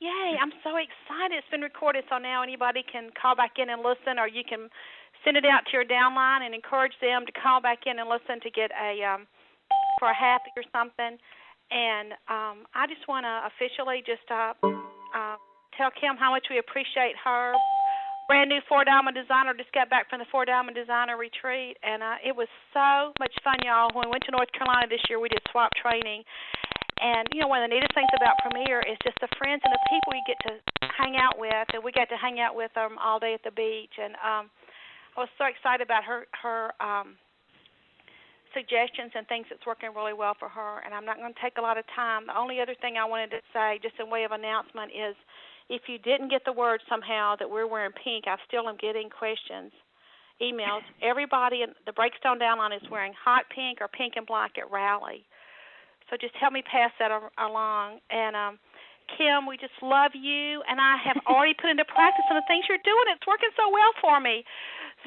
Yay, I'm so excited. It's been recorded, so now anybody can call back in and listen, or you can send it out to your downline and encourage them to call back in and listen to get for a happy or something. And I just want to officially just tell Kim how much we appreciate her. Brand new Four Diamond Designer, just got back from the Four Diamond Designer retreat, and it was so much fun, y'all. When we went to North Carolina this year, we did swap training. And, one of the neatest things about Premier is just the friends and the people you get to hang out with, and we got to hang out with them all day at the beach. And I was so excited about her suggestions and things that's working really well for her, and I'm not going to take a lot of time. The only other thing I wanted to say, just in way of announcement, is if you didn't get the word somehow that we're wearing pink, I still am getting questions, emails. Everybody in the Breakstone Downline is wearing hot pink or pink and black at Rally. So just help me pass that along. And Kim, we just love you, and I have already put into practice some of the things you're doing. It's working so well for me.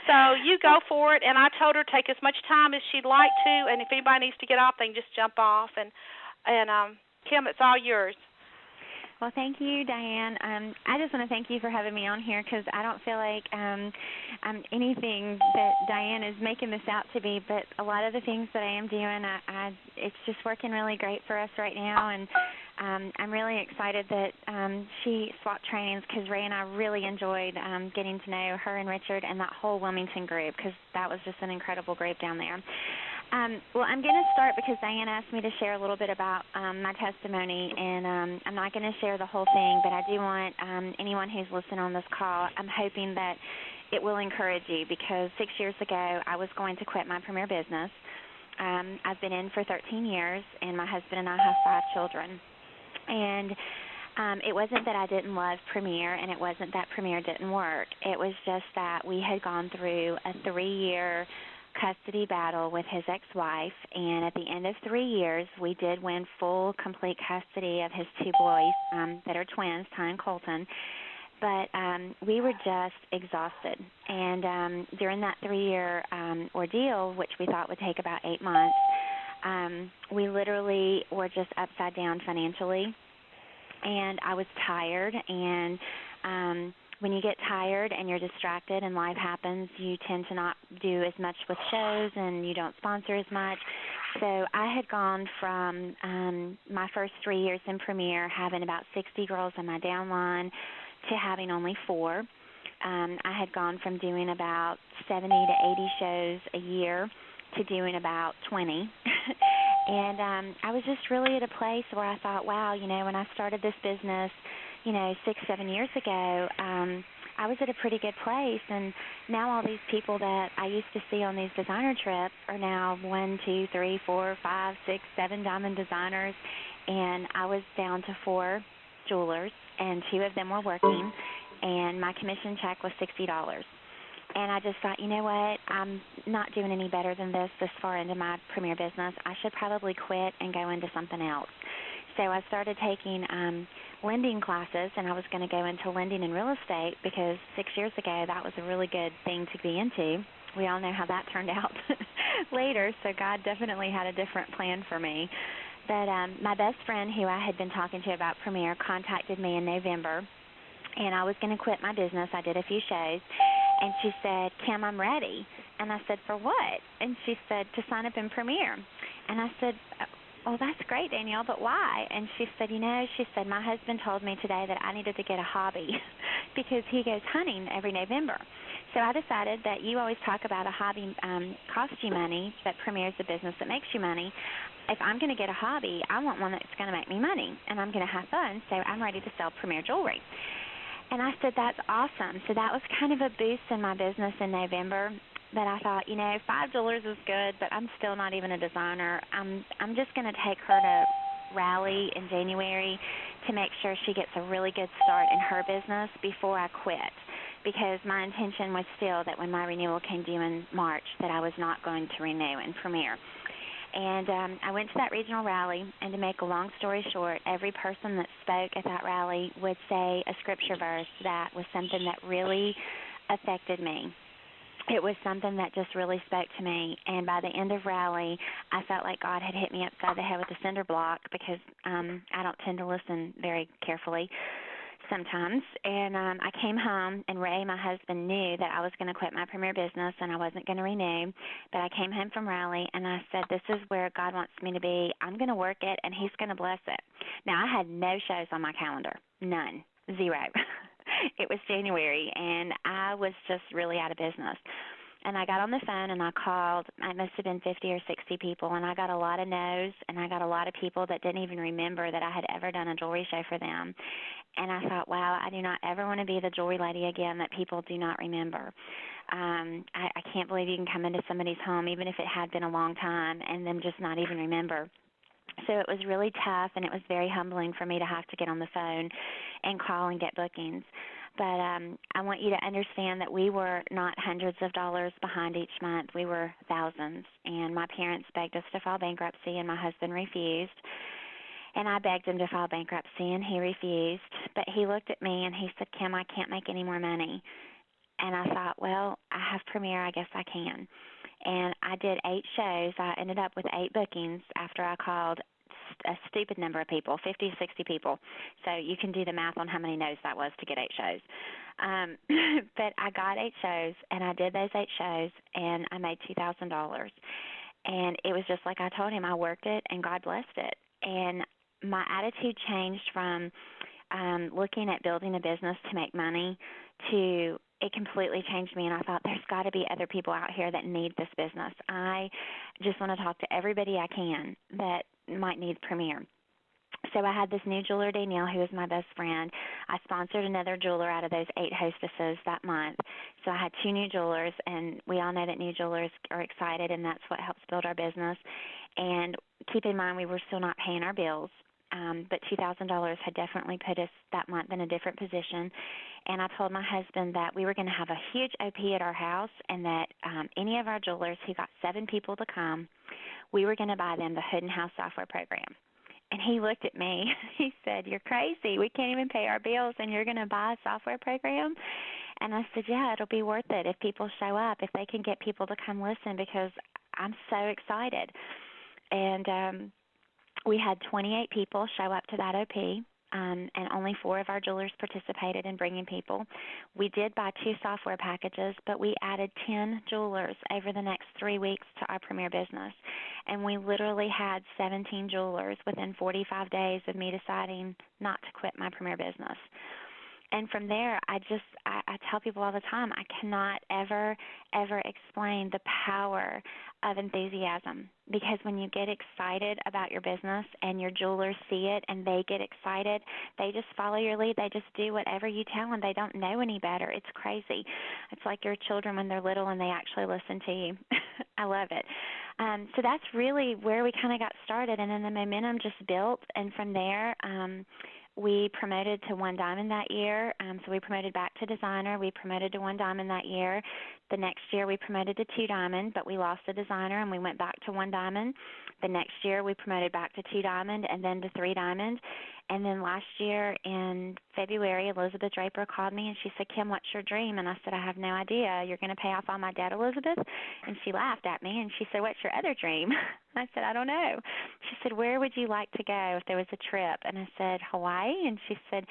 So you go for it, and I told her to take as much time as she'd like to, and if anybody needs to get off, they can just jump off. And Kim, it's all yours. Well, thank you, Diane. I just want to thank you for having me on here because I don't feel like I'm anything that Diane is making this out to be, but a lot of the things that I am doing, it's just working really great for us right now, and I'm really excited that she swapped trainings because Ray and I really enjoyed getting to know her and Richard and that whole Wilmington group because that was just an incredible group down there. Well, I'm going to start because Diane asked me to share a little bit about my testimony, and I'm not going to share the whole thing, but I do want anyone who's listening on this call, I'm hoping that it will encourage you because 6 years ago I was going to quit my Premier business. I've been in for 13 years, and my husband and I have 5 children. And it wasn't that I didn't love Premier, and it wasn't that Premier didn't work. It was just that we had gone through a 3-year custody battle with his ex-wife, and at the end of 3 years, we did win full, complete custody of his 2 boys that are twins, Ty and Colton. But we were just exhausted. And during that 3-year ordeal, which we thought would take about 8 months, we literally were just upside down financially. And I was tired, and when you get tired and you're distracted and life happens, you tend to not do as much with shows and you don't sponsor as much. So I had gone from my first 3 years in Premier having about 60 girls in my downline to having only 4. I had gone from doing about 70 to 80 shows a year to doing about 20. And I was just really at a place where I thought, wow, when I started this business, 6, 7 years ago, I was at a pretty good place, and now all these people that I used to see on these designer trips are now 1, 2, 3, 4, 5, 6, 7 diamond designers, and I was down to 4 jewelers, and 2 of them were working, and my commission check was $60. And I just thought, you know what, I'm not doing any better than this far into my Premier business. I should probably quit and go into something else. So I started taking lending classes, and I was going to go into lending and real estate because 6 years ago that was a really good thing to be into. We all know how that turned out later, so God definitely had a different plan for me. But my best friend who I had been talking to about Premier contacted me in November, and I was going to quit my business. I did a few shows, and she said, Kim, I'm ready. And I said, for what? And she said, to sign up in Premier. And I said, well, that's great, Danielle, but why? And she said, she said, my husband told me today that I needed to get a hobby because he goes hunting every November. So I decided that you always talk about a hobby costs you money, but Premier is a business that makes you money. If I'm going to get a hobby, I want one that's going to make me money, and I'm going to have fun, so I'm ready to sell Premier jewelry. And I said, that's awesome. So that was kind of a boost in my business in November. But I thought, 5 jewelers is good, but I'm still not even a designer. I'm just going to take her to Rally in January to make sure she gets a really good start in her business before I quit, because my intention was still that when my renewal came due in March that I was not going to renew in Premier. And I went to that regional rally, and to make a long story short, every person that spoke at that rally would say a scripture verse that was something that really affected me. It was something that just really spoke to me, and by the end of rally, I felt like God had hit me upside the head with a cinder block because I don't tend to listen very carefully. sometimes. And I came home, and Ray, my husband, knew that I was going to quit my premier business and I wasn't going to renew. But I came home from Raleigh, and I said, this is where God wants me to be. I'm going to work it, and he's going to bless it. Now, I had no shows on my calendar, none, zero. It was January, and I was just really out of business. And I got on the phone and I called, I must have been 50 or 60 people, and I got a lot of no's, and I got a lot of people that didn't even remember that I had ever done a jewelry show for them. And I thought, wow, I do not ever want to be the jewelry lady again that people do not remember. I can't believe you can come into somebody's home, even if it had been a long time, and them just not even remember. So it was really tough, and it was very humbling for me to have to get on the phone and call and get bookings. But I want you to understand that we were not hundreds of dollars behind each month. We were thousands. And my parents begged us to file bankruptcy, and my husband refused. And I begged him to file bankruptcy, and he refused. But he looked at me, and he said, Kim, I can't make any more money. And I thought, well, I have Premier. I guess I can. And I did 8 shows. I ended up with 8 bookings after I called a stupid number of people, 50, 60 people. So you can do the math on how many no's that was to get 8 shows. But I got 8 shows, and I did those 8 shows, and I made $2,000. And it was just like I told him. I worked it, and God blessed it. And my attitude changed from looking at building a business to make money to it completely changed me, and I thought there's got to be other people out here that need this business. I just want to talk to everybody I can that might need Premier. So I had this new jeweler, Danielle, who is my best friend. I sponsored another jeweler out of those 8 hostesses that month. So I had 2 new jewelers, and we all know that new jewelers are excited, and that's what helps build our business. And keep in mind, we were still not paying our bills. But $2,000 had definitely put us that month in a different position. And I told my husband that we were going to have a huge OP at our house, and that any of our jewelers who got 7 people to come, we were going to buy them the Hood and House software program. And he looked at me. He said, you're crazy. We can't even pay our bills, and you're going to buy a software program? And I said, yeah, it'll be worth it if people show up, if they can get people to come listen, because I'm so excited. And we had 28 people show up to that OP, and only 4 of our jewelers participated in bringing people. We did buy 2 software packages, but we added 10 jewelers over the next 3 weeks to our Premier business. And we literally had 17 jewelers within 45 days of me deciding not to quit my Premier business. And from there, I tell people all the time, I cannot ever explain the power of enthusiasm, because when you get excited about your business and your jewelers see it and they get excited, they just follow your lead. They just do whatever you tell them. They don't know any better. It's crazy. It's like your children when they're little and they actually listen to you. I love it. So that's really where we kind of got started, and then the momentum just built, and from there, we promoted to 1 diamond that year. So we promoted back to designer. We promoted to 1 diamond that year. The next year we promoted to 2 diamond, but we lost a designer and we went back to 1 diamond. The next year we promoted back to 2 diamond and then to 3 diamond. And then last year in February, Elizabeth Draper called me and she said, Kim, what's your dream? And I said, I have no idea. You're going to pay off all my debt, Elizabeth? And she laughed at me and she said, what's your other dream? I said, I don't know. She said, where would you like to go if there was a trip? And I said, Hawaii? And she said,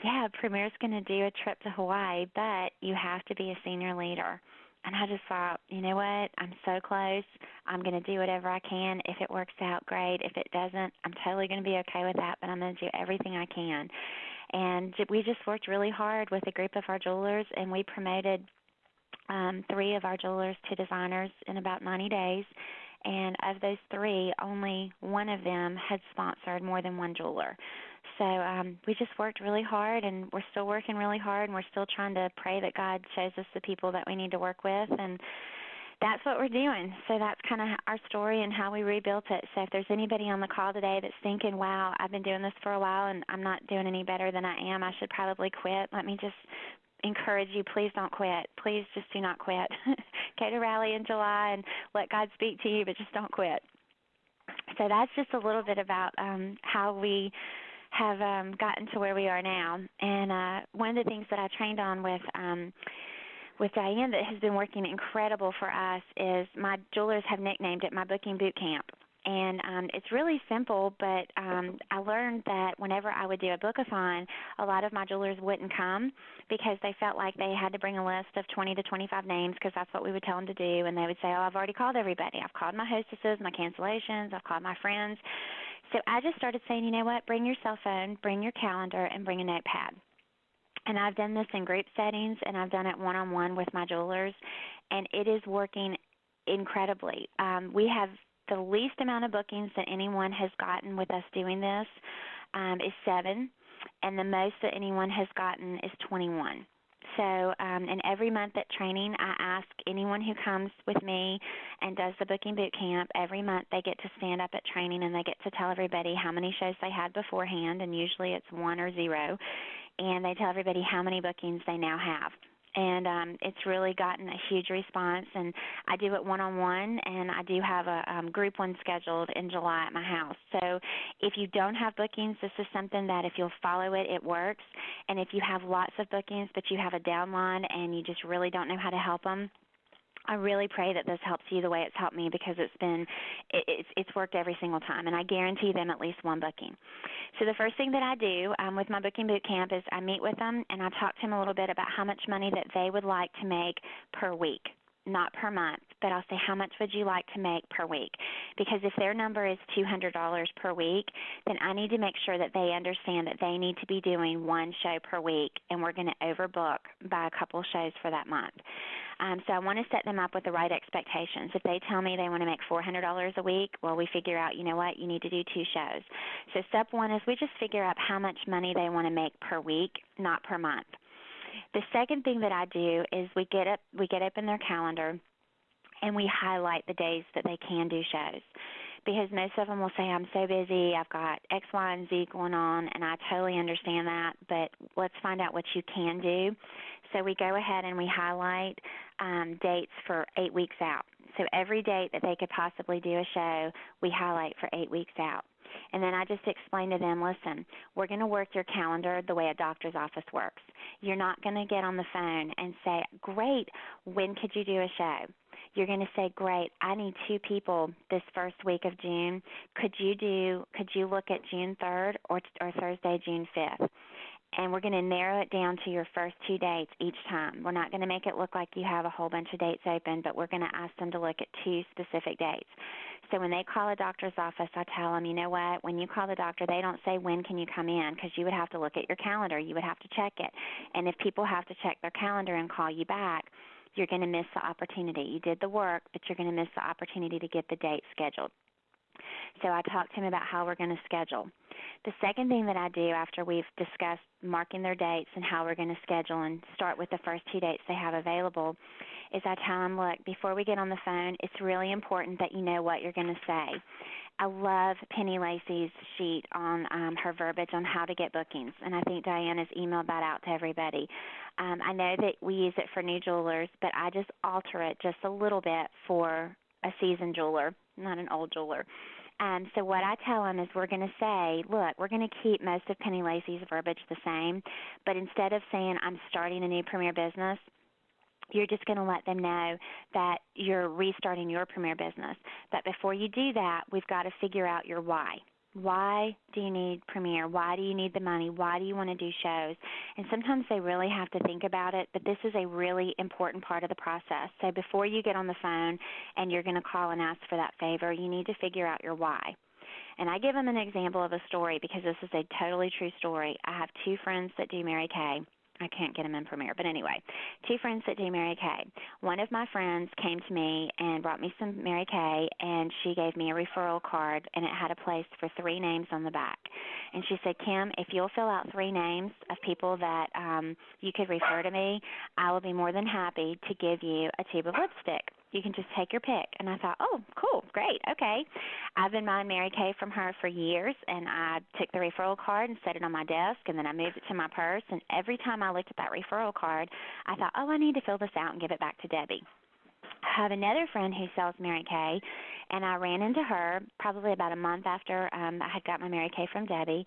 yeah, Premier's going to do a trip to Hawaii, but you have to be a senior leader. And I just thought, you know what, I'm so close. I'm going to do whatever I can. If it works out, great. If it doesn't, I'm totally going to be okay with that, but I'm going to do everything I can. And we just worked really hard with a group of our jewelers, and we promoted 3 of our jewelers to designers in about 90 days. And of those 3, only 1 of them had sponsored more than 1 jeweler. So we just worked really hard, and we're still working really hard, and we're still trying to pray that God shows us the people that we need to work with, and that's what we're doing. So that's kind of our story and how we rebuilt it. So if there's anybody on the call today that's thinking, wow, I've been doing this for a while, and I'm not doing any better than I am, I should probably quit, let me just encourage you, please don't quit. Please just do not quit. Go to Raleigh in July and let God speak to you, but just don't quit. So that's just a little bit about how we have gotten to where we are now. And one of the things that I trained on with Diane that has been working incredible for us is my jewelers have nicknamed it my booking boot camp. and it's really simple, but I learned that whenever I would do a bookathon, a lot of my jewelers wouldn't come because they felt like they had to bring a list of 20 to 25 names because that's what we would tell them to do, and they would say, oh, I've already called everybody. I've called my hostesses, my cancellations, I've called my friends. So I just started saying, you know what, bring your cell phone, bring your calendar, and bring a notepad. And I've done this in group settings, and I've done it one-on-one with my jewelers, and it is working incredibly. We have the least amount of bookings that anyone has gotten with us doing this is 7, and the most that anyone has gotten is 21. So, and every month at training, I ask anyone who comes with me and does the booking boot camp, every month they get to stand up at training and they get to tell everybody how many shows they had beforehand, and usually it's 1 or 0, and they tell everybody how many bookings they now have. And it's really gotten a huge response, and I do it one-on-one, and I do have a group one scheduled in July at my house. So if you don't have bookings, this is something that if you'll follow it, it works. And if you have lots of bookings but you have a downline and you just really don't know how to help them, I really pray that this helps you the way it's helped me, because it's worked every single time, and I guarantee them at least one booking. So the first thing that I do with my booking boot camp is I meet with them and I talk to them a little bit about how much money that they would like to make per week. Not per month, but I'll say, how much would you like to make per week? Because if their number is $200 per week, then I need to make sure that they understand that they need to be doing 1 show per week, and we're going to overbook by a couple shows for that month. So I want to set them up with the right expectations. If they tell me they want to make $400 a week, well, we figure out, you know what, you need to do 2 shows. So step 1 is we just figure out how much money they want to make per week, not per month. The second thing that I do is we get up in their calendar and we highlight the days that they can do shows, because most of them will say, I'm so busy, I've got X, Y, and Z going on, and I totally understand that, but let's find out what you can do. So we go ahead and we highlight dates for 8 weeks out. So every date that they could possibly do a show, we highlight for 8 weeks out. And then I just explain to them, listen, we're going to work your calendar the way a doctor's office works. You're not going to get on the phone and say, great, when could you do a show? You're going to say, great, I need 2 people this first week of June. Could you look at June 3rd or Thursday, June 5th? And we're going to narrow it down to your first 2 dates each time. We're not going to make it look like you have a whole bunch of dates open, but we're going to ask them to look at 2 specific dates. So when they call a doctor's office, I tell them, you know what, when you call the doctor, they don't say, when can you come in, because you would have to look at your calendar. You would have to check it. And if people have to check their calendar and call you back, you're going to miss the opportunity. You did the work, but you're going to miss the opportunity to get the date scheduled. So I talk to them about how we're going to schedule. The second thing that I do after we've discussed marking their dates and how we're going to schedule and start with the first 2 dates they have available is I tell them, look, before we get on the phone, it's really important that you know what you're going to say. I love Penny Lacey's sheet on her verbiage on how to get bookings, and I think Diane has emailed that out to everybody. I know that we use it for new jewelers, but I just alter it just a little bit for a seasoned jeweler, not an old jeweler. So what I tell them is we're going to say, look, we're going to keep most of Penny Lacey's verbiage the same, but instead of saying I'm starting a new premier business, you're just going to let them know that you're restarting your premier business. But before you do that, we've got to figure out your why. Why do you need premier? Why do you need the money? Why do you want to do shows? And sometimes they really have to think about it, but this is a really important part of the process. So before you get on the phone and you're going to call and ask for that favor, you need to figure out your why. And I give them an example of a story because this is a totally true story. I have 2 friends that do Mary Kay. I can't get them in Premier, but anyway, 2 friends that do Mary Kay. One of my friends came to me and brought me some Mary Kay, and she gave me a referral card, and it had a place for 3 names on the back. And she said, Kim, if you'll fill out 3 names of people that you could refer to me, I will be more than happy to give you a tube of lipstick. You can just take your pick. And I thought, oh, cool, great, okay. I've been buying Mary Kay from her for years, and I took the referral card and set it on my desk, and then I moved it to my purse. And every time I looked at that referral card, I thought, oh, I need to fill this out and give it back to Debbie. I have another friend who sells Mary Kay, and I ran into her probably about a month after I had got my Mary Kay from Debbie,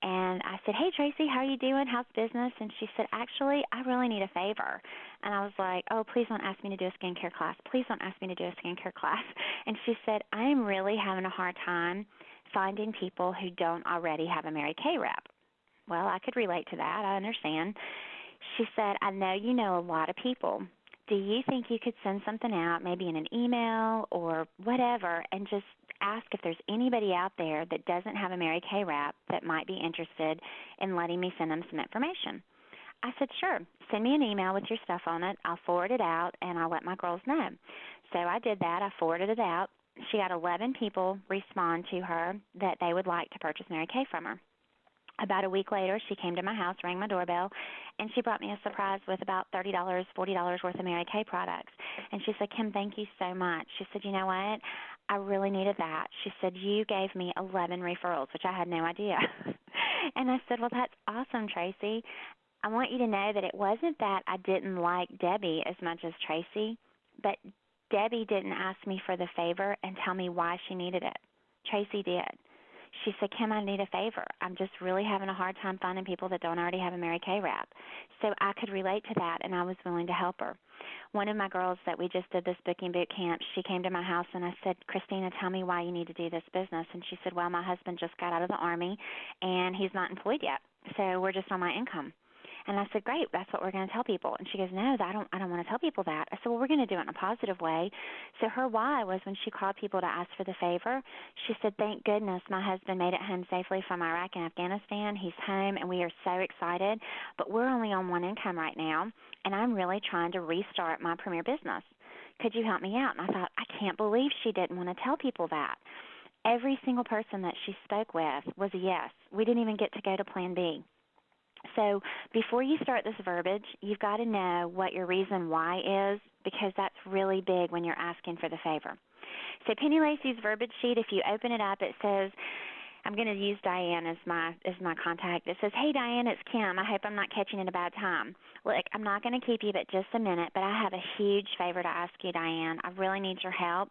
And I said, hey, Tracy, how are you doing? How's business? And she said, actually, I really need a favor. And I was like, oh, please don't ask me to do a skincare class. Please don't ask me to do a skincare class. And she said, I am really having a hard time finding people who don't already have a Mary Kay rep. Well, I could relate to that. I understand. She said, I know you know a lot of people. Do you think you could send something out, maybe in an email or whatever, and just ask if there's anybody out there that doesn't have a Mary Kay rep that might be interested in letting me send them some information? I said, sure. Send me an email with your stuff on it. I'll forward it out, and I'll let my girls know. So I did that. I forwarded it out. She had 11 people respond to her that they would like to purchase Mary Kay from her. About a week later, she came to my house, rang my doorbell, and she brought me a surprise with about $30, $40 worth of Mary Kay products. And she said, Kim, thank you so much. She said, you know what? I really needed that. She said, you gave me 11 referrals, which I had no idea. And I said, well, that's awesome, Tracy. I want you to know that it wasn't that I didn't like Debbie as much as Tracy, but Debbie didn't ask me for the favor and tell me why she needed it. Tracy did. She said, Kim, I need a favor. I'm just really having a hard time finding people that don't already have a Mary Kay rep. So I could relate to that, and I was willing to help her. One of my girls that we just did this booking boot camp, she came to my house, and I said, Christina, tell me why you need to do this business. And she said, well, my husband just got out of the Army, and he's not employed yet, so we're just on my income. And I said, great, that's what we're going to tell people. And she goes, no, I don't want to tell people that. I said, well, we're going to do it in a positive way. So her why was when she called people to ask for the favor, she said, thank goodness my husband made it home safely from Iraq and Afghanistan. He's home, and we are so excited. But we're only on one income right now, and I'm really trying to restart my premier business. Could you help me out? And I thought, I can't believe she didn't want to tell people that. Every single person that she spoke with was a yes. We didn't even get to go to plan B. So before you start this verbiage, you've got to know what your reason why is, because that's really big when you're asking for the favor. So Penny Lacey's verbiage sheet, if you open it up, it says, I'm going to use Diane as my contact. It says, hey, Diane, it's Kim. I hope I'm not catching it at a bad time. Look, I'm not going to keep you but just a minute, but I have a huge favor to ask you, Diane. I really need your help.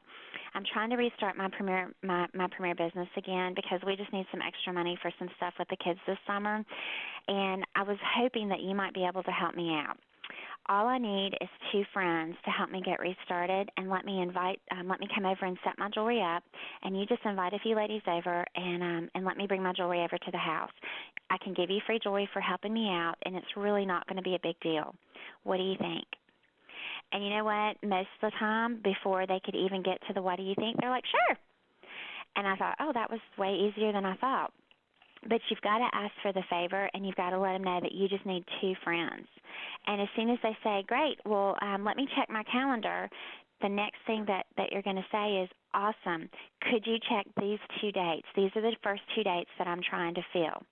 I'm trying to restart my premier business again because we just need some extra money for some stuff with the kids this summer, and I was hoping that you might be able to help me out. All I need is 2 friends to help me get restarted, and let me come over and set my jewelry up, and you just invite a few ladies over and let me bring my jewelry over to the house. I can give you free jewelry for helping me out, and it's really not going to be a big deal. What do you think? And you know what? Most of the time, before they could even get to the what do you think, they're like, sure. And I thought, oh, that was way easier than I thought. But you've got to ask for the favor, and you've got to let them know that you just need 2 friends. And as soon as they say, great, well, let me check my calendar, the next thing that you're going to say is, awesome, could you check these 2 dates? These are the first 2 dates that I'm trying to fill.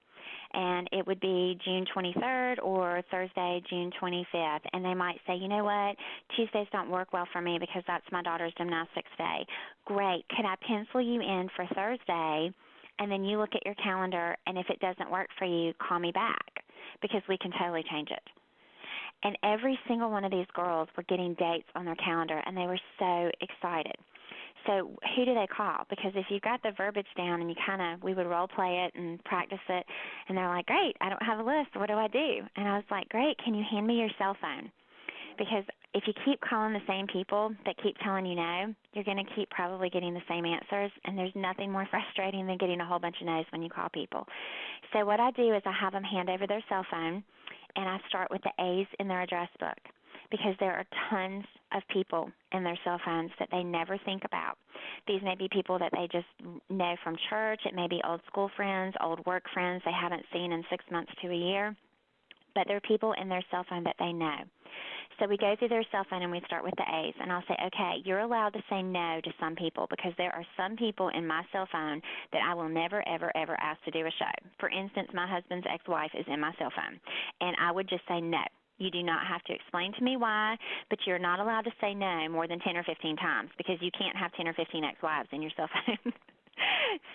And it would be June 23rd or Thursday, June 25th. And they might say, you know what, Tuesdays don't work well for me because that's my daughter's gymnastics day. Great. Could I pencil you in for Thursday? And then you look at your calendar, and if it doesn't work for you, call me back because we can totally change it. And every single one of these girls were getting dates on their calendar, and they were so excited. So who do they call? Because if you've got the verbiage down and we would role play it and practice it, and they're like, great, I don't have a list. What do I do? And I was like, great, can you hand me your cell phone? Because if you keep calling the same people that keep telling you no, you're going to keep probably getting the same answers, and there's nothing more frustrating than getting a whole bunch of no's when you call people. So what I do is I have them hand over their cell phone, and I start with the A's in their address book, because there are tons of people in their cell phones that they never think about. These may be people that they just know from church. It may be old school friends, old work friends they haven't seen in 6 months to a year. But there are people in their cell phone that they know. So we go through their cell phone and we start with the A's. And I'll say, okay, you're allowed to say no to some people because there are some people in my cell phone that I will never, ever, ever ask to do a show. For instance, my husband's ex-wife is in my cell phone. And I would just say no. You do not have to explain to me why, but you're not allowed to say no more than 10 or 15 times because you can't have 10 or 15 ex-wives in your cell phone.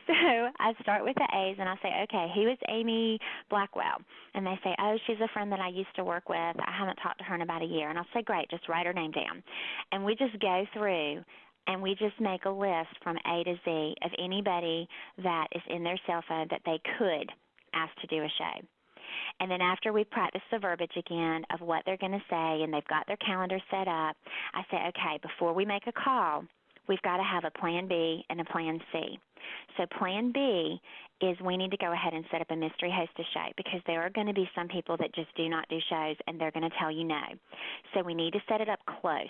So I start with the A's, and I say, okay, who is Amy Blackwell? And they say, oh, she's a friend that I used to work with. I haven't talked to her in about a year. And I'll say, great, just write her name down. And we just go through, and we just make a list from A to Z of anybody that is in their cell phone that they could asked to do a show. And then after we practice the verbiage again of what they're going to say and they've got their calendar set up, I say, okay, before we make a call, we've got to have a plan B and a plan C. So plan B is we need to go ahead and set up a mystery hostess show because there are going to be some people that just do not do shows and they're going to tell you no. So we need to set it up close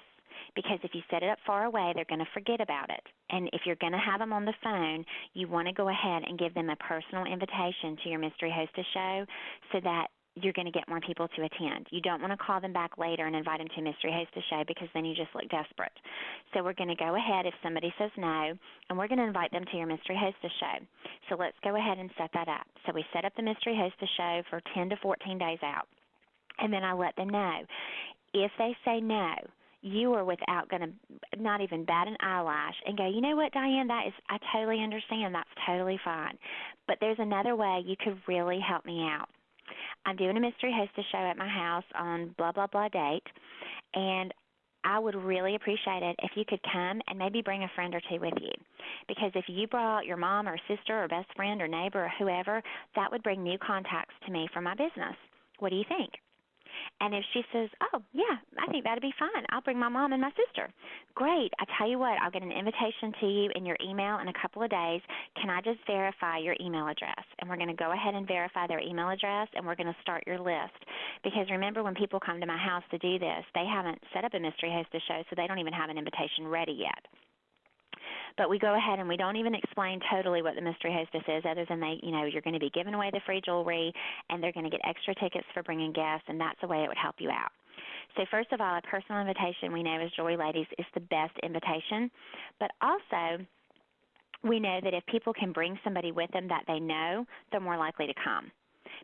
because if you set it up far away, they're going to forget about it. And if you're going to have them on the phone, you want to go ahead and give them a personal invitation to your mystery hostess show so that you're going to get more people to attend. You don't want to call them back later and invite them to a mystery hostess show because then you just look desperate. So we're going to go ahead if somebody says no, and we're going to invite them to your mystery hostess show. So let's go ahead and set that up. So we set up the mystery hostess show for 10 to 14 days out, and then I let them know. If they say no, you are without going to not even bat an eyelash and go, you know what, Diane, I totally understand. That's totally fine. But there's another way you could really help me out. I'm doing a mystery hostess show at my house on blah, blah, blah date, and I would really appreciate it if you could come and maybe bring a friend or two with you. Because if you brought your mom or sister or best friend or neighbor or whoever, that would bring new contacts to me for my business. What do you think? And if she says, oh, yeah, I think that'd be fine. I'll bring my mom and my sister. Great. I tell you what, I'll get an invitation to you in your email in a couple of days. Can I just verify your email address? And we're going to go ahead and verify their email address, and we're going to start your list. Because remember, when people come to my house to do this, they haven't set up a mystery hostess show, so they don't even have an invitation ready yet. But we go ahead and we don't even explain totally what the mystery hostess is other than you're going to be giving away the free jewelry and they're going to get extra tickets for bringing guests, and that's the way it would help you out. So first of all, a personal invitation we know as Jewelry Ladies is the best invitation. But also we know that if people can bring somebody with them that they know, they're more likely to come,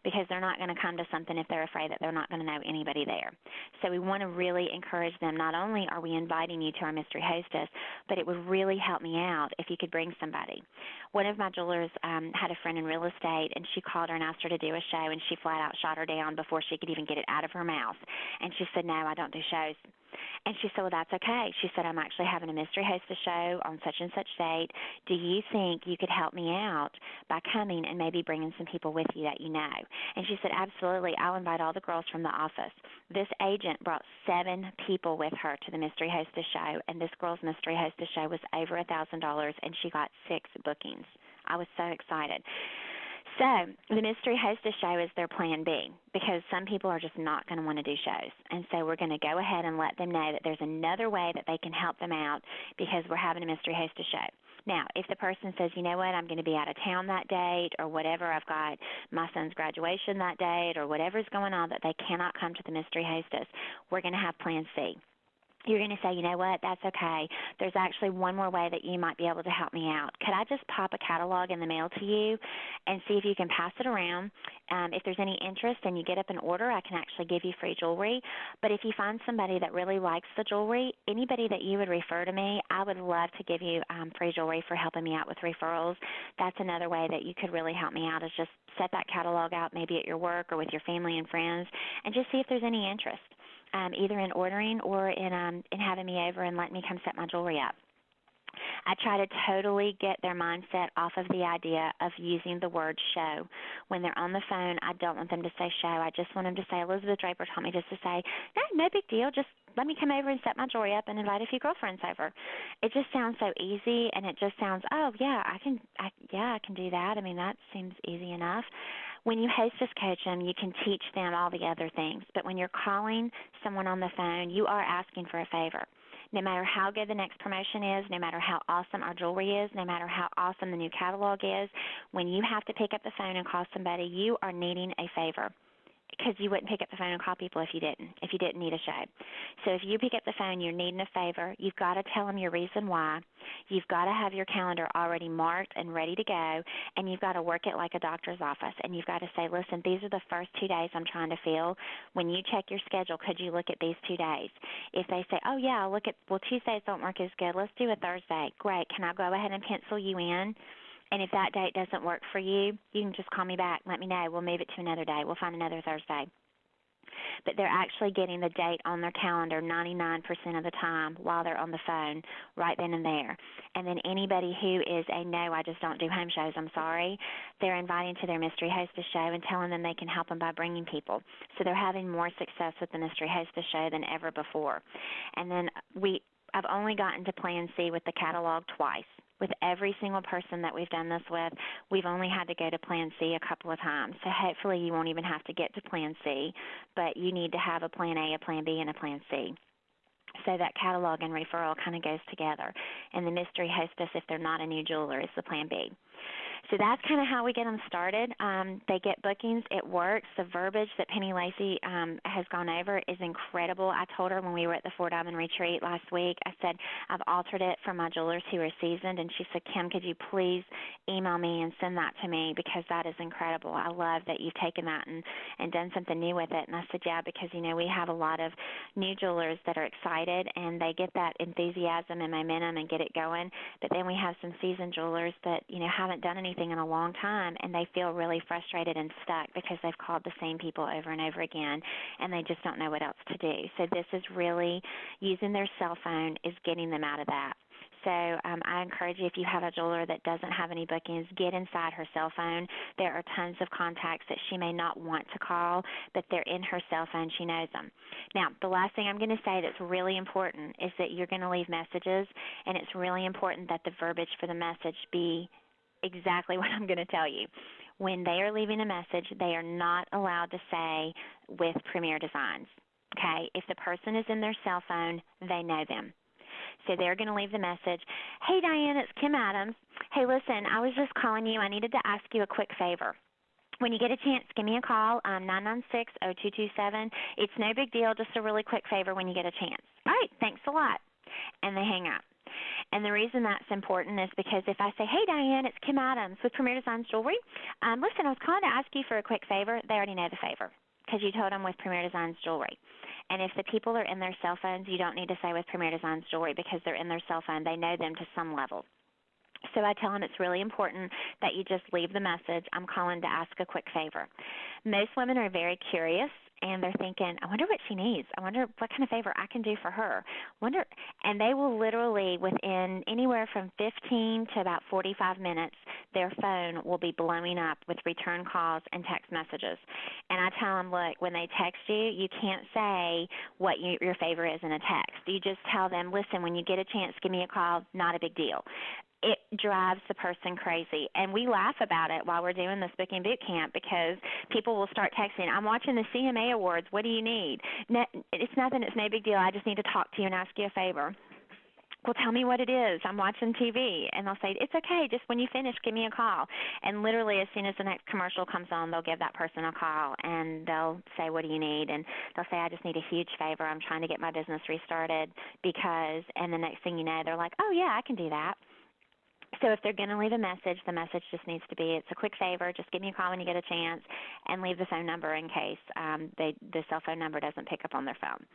because they're not going to come to something if they're afraid that they're not going to know anybody there. So we want to really encourage them. Not only are we inviting you to our mystery hostess, but it would really help me out if you could bring somebody. One of my jewelers had a friend in real estate, and she called her and asked her to do a show, and she flat out shot her down before she could even get it out of her mouth. And she said, no, I don't do shows. And she said, well, that's okay. She said, I'm actually having a mystery hostess show on such and such date. Do you think you could help me out by coming and maybe bringing some people with you that you know? And she said, absolutely. I'll invite all the girls from the office. This agent brought 7 people with her to the mystery hostess show, and this girl's mystery hostess show was over $1,000, and she got 6 bookings. I was so excited. So the mystery hostess show is their plan B, because some people are just not going to want to do shows. And so we're going to go ahead and let them know that there's another way that they can help them out because we're having a mystery hostess show. Now, if the person says, you know what, I'm going to be out of town that date or whatever, I've got my son's graduation that date or whatever's going on that they cannot come to the mystery hostess, we're going to have plan C. You're going to say, you know what, that's okay. There's actually one more way that you might be able to help me out. Could I just pop a catalog in the mail to you and see if you can pass it around? If there's any interest and you get up an order, I can actually give you free jewelry. But if you find somebody that really likes the jewelry, anybody that you would refer to me, I would love to give you free jewelry for helping me out with referrals. That's another way that you could really help me out, is just set that catalog out maybe at your work or with your family and friends and just see if there's any interest. Either in ordering or in having me over and letting me come set my jewelry up. I try to totally get their mindset off of the idea of using the word show. When they're on the phone, I don't want them to say show. I just want them to say, Elizabeth Draper taught me just to say, no big deal, just let me come over and set my jewelry up and invite a few girlfriends over. It just sounds so easy, and it just sounds, oh, yeah, I can do that. I mean, that seems easy enough. When you hostess coach them, you can teach them all the other things. But when you're calling someone on the phone, you are asking for a favor. No matter how good the next promotion is, no matter how awesome our jewelry is, no matter how awesome the new catalog is, when you have to pick up the phone and call somebody, you are needing a favor. Because you wouldn't pick up the phone and call people if you didn't need a show. So if you pick up the phone, you're needing a favor. You've got to tell them your reason why. You've got to have your calendar already marked and ready to go, and you've got to work it like a doctor's office. And you've got to say, listen, these are the first 2 days I'm trying to fill. When you check your schedule, could you look at these 2 days? If they say, oh, yeah, I'll look at, well, Tuesdays don't work as good. Let's do a Thursday. Great. Can I go ahead and pencil you in? And if that date doesn't work for you, you can just call me back. Let me know. We'll move it to another day. We'll find another Thursday. but they're actually getting the date on their calendar 99% of the time while they're on the phone right then and there. And then anybody who is a no, I just don't do home shows, I'm sorry, they're inviting to their Mystery Hostess show and telling them they can help them by bringing people. So they're having more success with the Mystery Hostess show than ever before. And then I've only gotten to Plan C with the catalog twice. With every single person that we've done this with, we've only had to go to Plan C a couple of times. So hopefully you won't even have to get to Plan C, but you need to have a Plan A, a Plan B, and a Plan C. So that catalog and referral kind of goes together. And the Mystery Hostess, if they're not a new jeweler, is the Plan B. So that's kind of how we get them started. They get bookings. It works. The verbiage that Penny Lacey has gone over is incredible. I told her when we were at the Four Diamond Retreat last week, I said, I've altered it for my jewelers who are seasoned. And she said, Kim, could you please email me and send that to me because that is incredible. I love that you've taken that and done something new with it. And I said, yeah, because, we have a lot of new jewelers that are excited and they get that enthusiasm and momentum and get it going. But then we have some seasoned jewelers that, haven't done anything in a long time, and they feel really frustrated and stuck because they've called the same people over and over again, and they just don't know what else to do. So this is really using their cell phone is getting them out of that. So I encourage you, if you have a jeweler that doesn't have any bookings, get inside her cell phone. There are tons of contacts that she may not want to call, but they're in her cell phone. She knows them. Now, the last thing I'm going to say that's really important is that you're going to leave messages, and it's really important that the verbiage for the message be exactly what I'm going to tell you. When they are leaving a message, they are not allowed to say with Premier Designs. Okay? If the person is in their cell phone, they know them. So they're going to leave the message, hey, Diane, it's Kim Adams. Hey, listen, I was just calling you. I needed to ask you a quick favor. When you get a chance, give me a call, 996-0227. It's no big deal, just a really quick favor when you get a chance. All right, thanks a lot. And they hang up. And the reason that's important is because if I say, hey, Diane, it's Kim Adams with Premier Designs Jewelry. Listen, I was calling to ask you for a quick favor. They already know the favor because you told them with Premier Designs Jewelry. And if the people are in their cell phones, you don't need to say with Premier Designs Jewelry because they're in their cell phone. They know them to some level. So I tell them it's really important that you just leave the message, I'm calling to ask a quick favor. Most women are very curious, and they're thinking, I wonder what she needs. I wonder what kind of favor I can do for her. And they will literally, within anywhere from 15 to about 45 minutes, their phone will be blowing up with return calls and text messages. And I tell them, look, when they text you, you can't say what your favor is in a text. You just tell them, listen, when you get a chance, give me a call, not a big deal. It drives the person crazy. And we laugh about it while we're doing this booking boot camp because people will start texting, I'm watching the CMA Awards. What do you need? It's nothing. It's no big deal. I just need to talk to you and ask you a favor. Well, tell me what it is. I'm watching TV. And they'll say, it's okay. Just when you finish, give me a call. And literally as soon as the next commercial comes on, they'll give that person a call, and they'll say, what do you need? And they'll say, I just need a huge favor. I'm trying to get my business restarted because, and the next thing you know, they're like, oh, yeah, I can do that. So if they're going to leave a message, the message just needs to be, it's a quick favor, just give me a call when you get a chance, and leave the phone number in case the cell phone number doesn't pick up on their phone.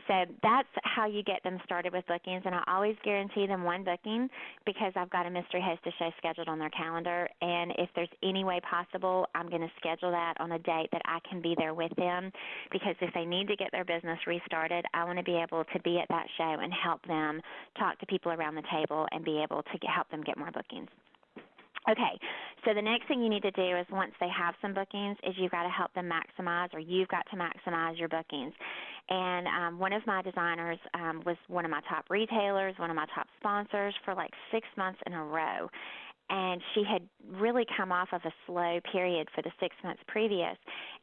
So that's how you get them started with bookings, and I always guarantee them one booking because I've got a Mystery Hostess show scheduled on their calendar, and if there's any way possible, I'm going to schedule that on a date that I can be there with them because if they need to get their business restarted, I want to be able to be at that show and help them talk to people around the table and be able to help them get more bookings. Okay, so the next thing you need to do is once they have some bookings is you've got to help them maximize, or you've got to maximize your bookings. And one of my designers was one of my top retailers, one of my top sponsors for like 6 months in a row. And she had really come off of a slow period for the 6 months previous.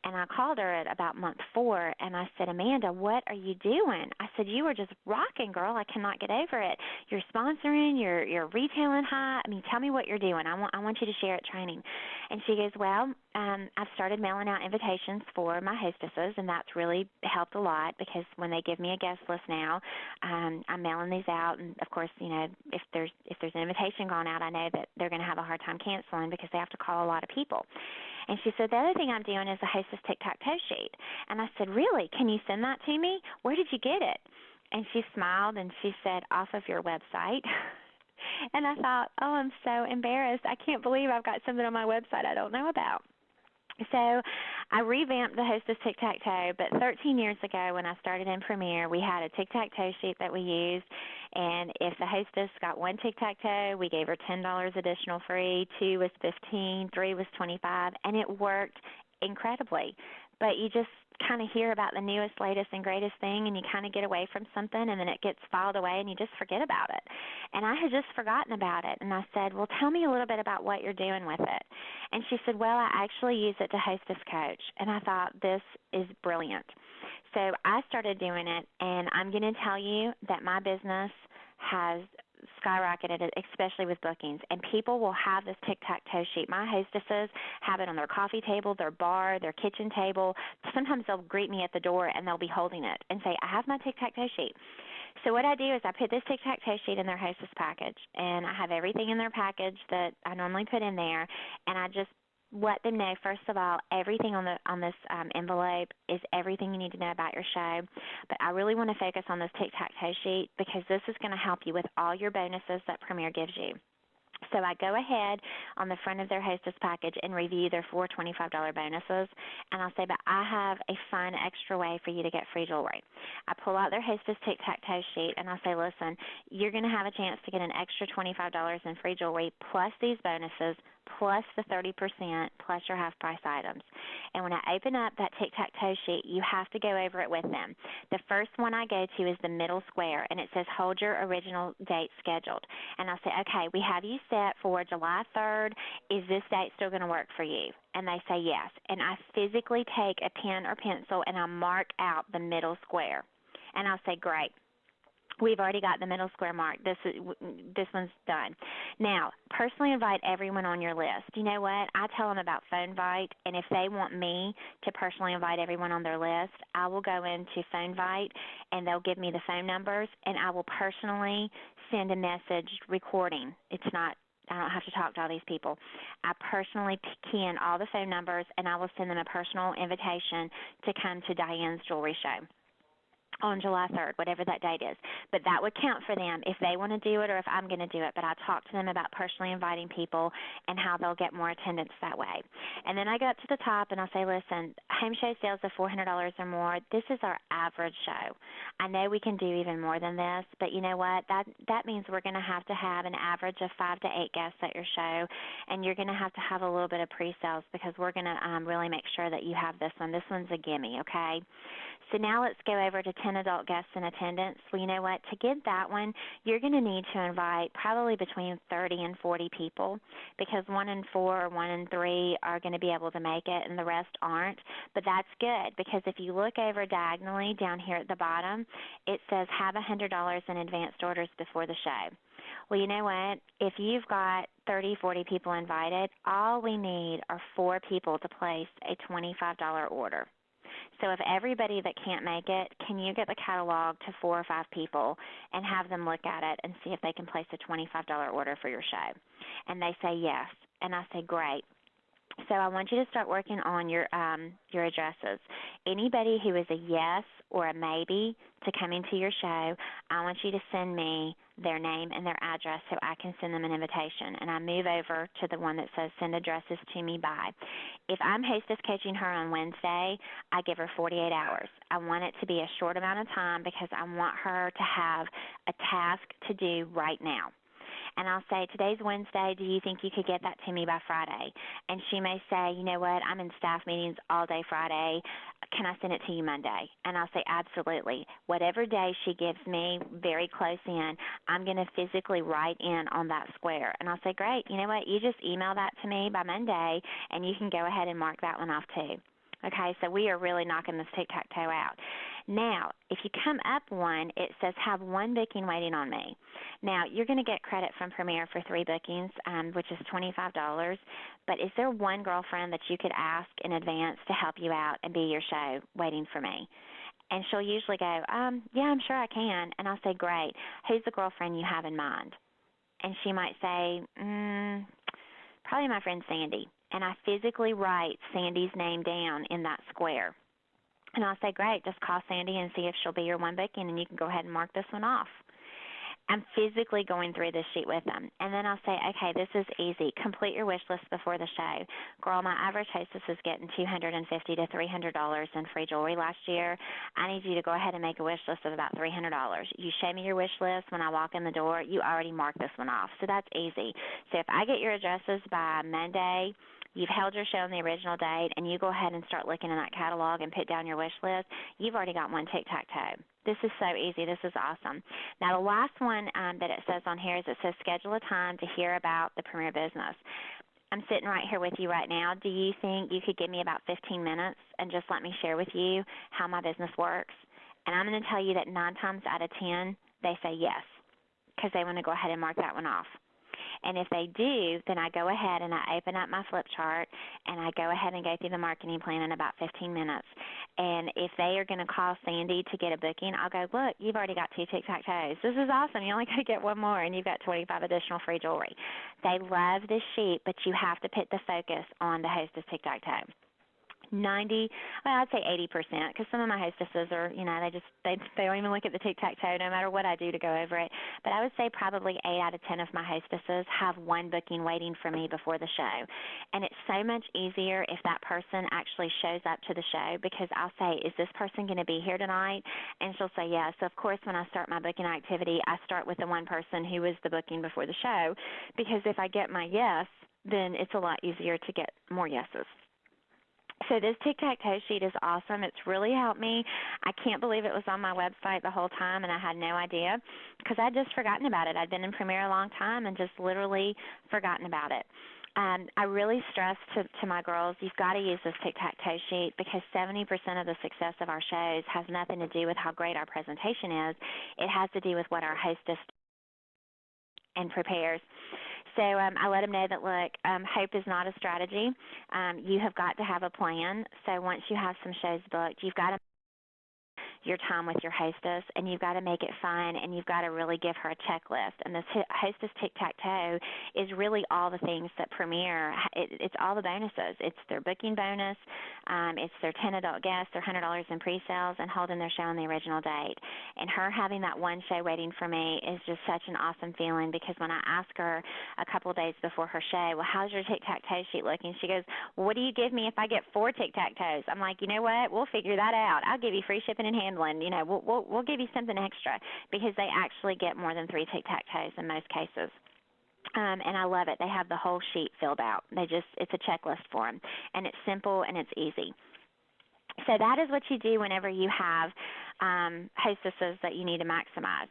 And I called her at about month 4, and I said, Amanda, what are you doing? I said, you are just rocking, girl. I cannot get over it. You're sponsoring, you're retailing high. I mean, tell me what you're doing. I want you to share at training. And she goes, well, I've started mailing out invitations for my hostesses, and that's really helped a lot because when they give me a guest list now, I'm mailing these out. And, of course, if there's an invitation gone out, I know that they're going to have a hard time canceling because they have to call a lot of people. And she said, the other thing I'm doing is a Hostess tic-tac-toe sheet. And I said, really? Can you send that to me? Where did you get it? And she smiled and she said, off of your website. And I thought, oh, I'm so embarrassed. I can't believe I've got something on my website I don't know about. So I revamped the Hostess Tic-Tac-Toe, but 13 years ago when I started in Premier, we had a tic-tac-toe sheet that we used, and if the hostess got one tic-tac-toe, we gave her $10 additional free, 2 was 15, 3 was 25, and it worked incredibly. But you just kind of hear about the newest, latest, and greatest thing, and you kind of get away from something, and then it gets filed away, and you just forget about it. And I had just forgotten about it, and I said, well, tell me a little bit about what you're doing with it. And she said, well, I actually use it to hostess coach. And I thought, this is brilliant. So I started doing it, and I'm going to tell you that my business has skyrocketed, especially with bookings, and people will have this tic-tac-toe sheet. My hostesses have it on their coffee table, their bar, their kitchen table. Sometimes they'll greet me at the door, and they'll be holding it and say, I have my tic-tac-toe sheet. So what I do is I put this tic-tac-toe sheet in their hostess package, and I have everything in their package that I normally put in there, and I just let them know, first of all, everything on this envelope is everything you need to know about your show. But I really want to focus on this tic-tac-toe sheet because this is going to help you with all your bonuses that Premier gives you. So I go ahead on the front of their hostess package and review their 4 $25 bonuses, and I'll say, but I have a fun extra way for you to get free jewelry. I pull out their hostess tic-tac-toe sheet, and I'll say, listen, you're going to have a chance to get an extra $25 in free jewelry plus these bonuses plus the 30% plus your half-price items. And when I open up that tic-tac-toe sheet, you have to go over it with them. The first one I go to is the middle square, and it says hold your original date scheduled. And I'll say, okay, we have you set for July 3rd. Is this date still going to work for you? And they say yes. And I physically take a pen or pencil, and I mark out the middle square. And I'll say, great. We've already got the middle square marked. This one's done. Now, personally invite everyone on your list. You know what? I tell them about PhoneVite, and if they want me to personally invite everyone on their list, I will go into PhoneVite, and they'll give me the phone numbers, and I will personally send a message recording. I don't have to talk to all these people. I personally key in all the phone numbers, and I will send them a personal invitation to come to Diane's jewelry show on July 3rd, whatever that date is. But that would count for them if they want to do it or if I'm going to do it. But I talk to them about personally inviting people and how they'll get more attendance that way. And then I go up to the top and I'll say, listen, home show sales of $400 or more, this is our average show. I know we can do even more than this, but you know what? That means we're going to have an average of 5 to 8 guests at your show, and you're going to have a little bit of pre-sales because we're going to really make sure that you have this one. This one's a gimme, okay? So now let's go over to 10 adult guests in attendance. Well, you know what? To get that one, you're going to need to invite probably between 30 and 40 people because 1 in 4 or 1 in 3 are going to be able to make it and the rest aren't. But that's good because if you look over diagonally down here at the bottom, it says have $100 in advanced orders before the show. Well, you know what? If you've got 30, 40 people invited, all we need are 4 people to place a $25 order. So if everybody that can't make it, can you get the catalog to 4 or 5 people and have them look at it and see if they can place a $25 order for your show? And they say yes. And I say, great. So I want you to start working on your addresses. Anybody who is a yes or a maybe to coming to your show, I want you to send me their name and their address so I can send them an invitation. And I move over to the one that says send addresses to me by. If I'm hostess coaching her on Wednesday, I give her 48 hours. I want it to be a short amount of time because I want her to have a task to do right now. And I'll say, today's Wednesday, do you think you could get that to me by Friday? And she may say, you know what, I'm in staff meetings all day Friday. Can I send it to you Monday? And I'll say, absolutely. Whatever day she gives me very close in, I'm going to physically write in on that square. And I'll say, great, you know what, you just email that to me by Monday, and you can go ahead and mark that one off too. Okay, so we are really knocking this tic-tac-toe out. Now, if you come up one, it says have 1 booking waiting on me. Now, you're going to get credit from Premier for 3 bookings, which is $25. But is there one girlfriend that you could ask in advance to help you out and be your show waiting for me? And she'll usually go, yeah, I'm sure I can. And I'll say, great. Who's the girlfriend you have in mind? And she might say, probably my friend Sandy. And I physically write Sandy's name down in that square. And I'll say, great, just call Sandy and see if she'll be your 1 booking, and you can go ahead and mark this one off. I'm physically going through this sheet with them. And then I'll say, okay, this is easy. Complete your wish list before the show. Girl, my average hostess is getting $250 to $300 in free jewelry last year. I need you to go ahead and make a wish list of about $300. You show me your wish list when I walk in the door. You already mark this one off. So that's easy. So if I get your addresses by Monday, you've held your show on the original date, and you go ahead and start looking in that catalog and put down your wish list, you've already got one tic-tac-toe. This is so easy. This is awesome. Now, the last one that it says on here is it says schedule a time to hear about the premier business. I'm sitting right here with you right now. Do you think you could give me about 15 minutes and just let me share with you how my business works? And I'm going to tell you that 9 times out of 10, they say yes because they want to go ahead and mark that one off. And if they do, then I go ahead and I open up my flip chart and I go ahead and go through the marketing plan in about 15 minutes. And if they are going to call Sandy to get a booking, I'll go, look, you've already got 2 tic-tac-toes. This is awesome. You only got to get one more, and you've got 25 additional free jewelry. They love this sheet, but you have to put the focus on the Hostess tic-tac-toe. 90, well, I'd say 80%, because some of my hostesses are, they don't even look at the tic-tac-toe no matter what I do to go over it. But I would say probably 8 out of 10 of my hostesses have one booking waiting for me before the show. And it's so much easier if that person actually shows up to the show, because I'll say, is this person going to be here tonight? And she'll say yes. So, of course, when I start my booking activity, I start with the one person who is the booking before the show, because if I get my yes, then it's a lot easier to get more yeses. So this tic-tac-toe sheet is awesome. It's really helped me. I can't believe it was on my website the whole time, and I had no idea because I'd just forgotten about it. I'd been in Premier a long time and just literally forgotten about it. I really stress to my girls, you've got to use this tic-tac-toe sheet because 70% of the success of our shows has nothing to do with how great our presentation is. It has to do with what our hostess and prepares. So I let them know that, look, hope is not a strategy. You have got to have a plan. So once you have some shows booked, you've got to your time with your hostess, and you've got to make it fun, and you've got to really give her a checklist. And this hostess tic-tac-toe is really all the things that Premier, it's all the bonuses. It's their booking bonus, it's their 10 adult guests, their $100 in pre-sales, and holding their show on the original date. And her having that one show waiting for me is just such an awesome feeling, because when I ask her a couple of days before her show, well, how's your tic-tac-toe sheet looking? She goes, well, what do you give me if I get 4 tic-tac-toes? I'm like, you know what? We'll figure that out. I'll give you free shipping and handling. You know, we'll give you something extra, because they actually get more than 3 tic-tac-toes in most cases. And I love it. They have the whole sheet filled out. It's a checklist for them, and it's simple and it's easy. So that is what you do whenever you have hostesses that you need to maximize.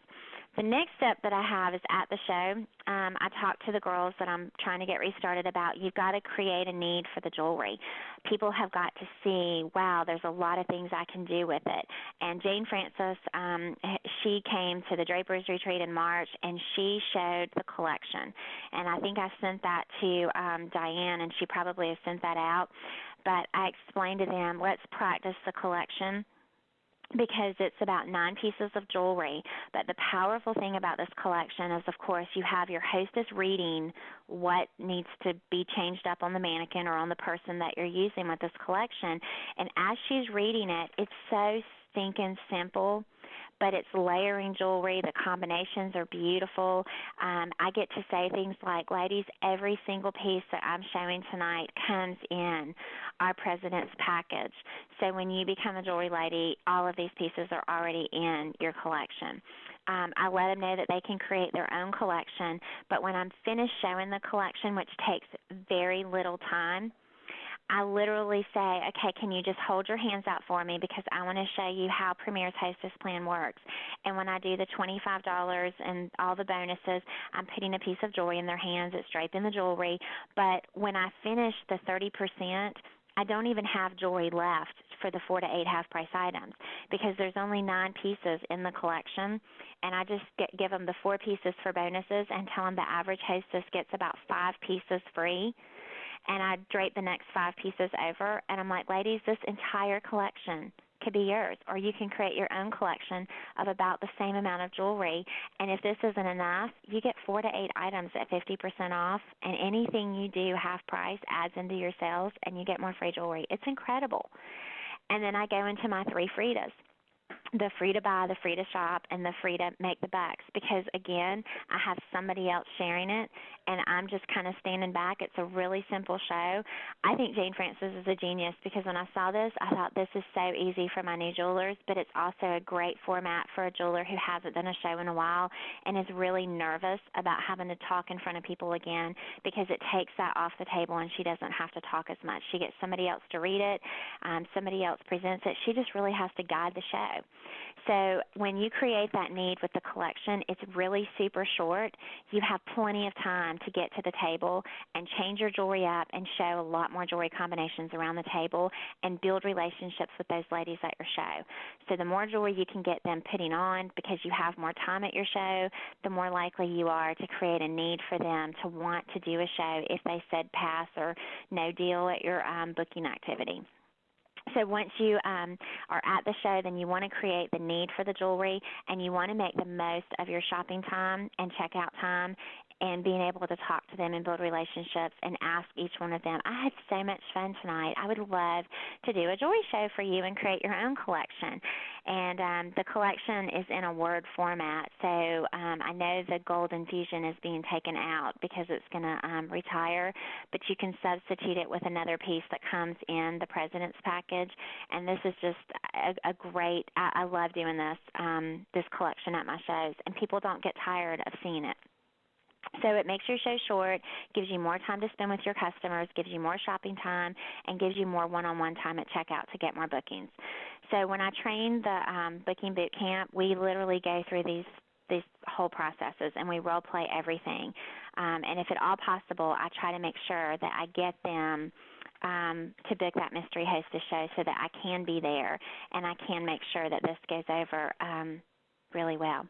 The next step that I have is at the show, I talk to the girls that I'm trying to get restarted about, you've got to create a need for the jewelry. People have got to see, wow, there's a lot of things I can do with it. And Jane Francis, she came to the Drapers Retreat in March, and she showed the collection. And I think I sent that to Diane, and she probably has sent that out. But I explained to them, let's practice the collection, because it's about 9 pieces of jewelry. But the powerful thing about this collection is, of course, you have your hostess reading what needs to be changed up on the mannequin or on the person that you're using with this collection. And as she's reading it, it's so stinking simple, but it's layering jewelry. The combinations are beautiful. I get to say things like, ladies, every single piece that I'm showing tonight comes in our President's package. So when you become a jewelry lady, all of these pieces are already in your collection. I let them know that they can create their own collection, but when I'm finished showing the collection, which takes very little time, I literally say, okay, can you just hold your hands out for me, because I want to show you how Premier's Hostess Plan works. And when I do the $25 and all the bonuses, I'm putting a piece of jewelry in their hands. It's draped in the jewelry. But when I finish the 30%, I don't even have jewelry left for the 4 to 8 half-price items, because there's only 9 pieces in the collection, and I just give them the 4 pieces for bonuses and tell them the average hostess gets about 5 pieces free. And I drape the next 5 pieces over, and I'm like, ladies, this entire collection could be yours, or you can create your own collection of about the same amount of jewelry. And if this isn't enough, you get 4 to 8 items at 50% off, and anything you do half price adds into your sales, and you get more free jewelry. It's incredible. And then I go into my 3 Fridas. the free to buy, the free to shop, and the free to make the bucks, because again, I have somebody else sharing it and I'm just kind of standing back. It's a really simple show. I think Jane Francis is a genius, because when I saw this, I thought this is so easy for my new jewelers, but it's also a great format for a jeweler who hasn't done a show in a while and is really nervous about having to talk in front of people again, because it takes that off the table and she doesn't have to talk as much. She gets somebody else to read it, somebody else presents it. She just really has to guide the show. So when you create that need with the collection, it's really super short. You have plenty of time to get to the table and change your jewelry up and show a lot more jewelry combinations around the table and build relationships with those ladies at your show. So the more jewelry you can get them putting on because you have more time at your show, the more likely you are to create a need for them to want to do a show if they said pass or no deal at your booking activity. So once you are at the show, then you want to create the need for the jewelry, and you want to make the most of your shopping time and checkout time and being able to talk to them and build relationships and ask each one of them. I had so much fun tonight. I would love to do a jewelry show for you and create your own collection. And the collection is in a Word format, so I know the gold infusion is being taken out because it's going to retire, but you can substitute it with another piece that comes in the President's package. And this is just a great, I love doing this collection at my shows, and people don't get tired of seeing it. So it makes your show short, gives you more time to spend with your customers, gives you more shopping time, and gives you more one-on-one time at checkout to get more bookings. So when I train the booking boot camp, we literally go through these whole processes, and we role play everything. And if at all possible, I try to make sure that I get them to book that mystery hostess show so that I can be there and I can make sure that this goes over really well.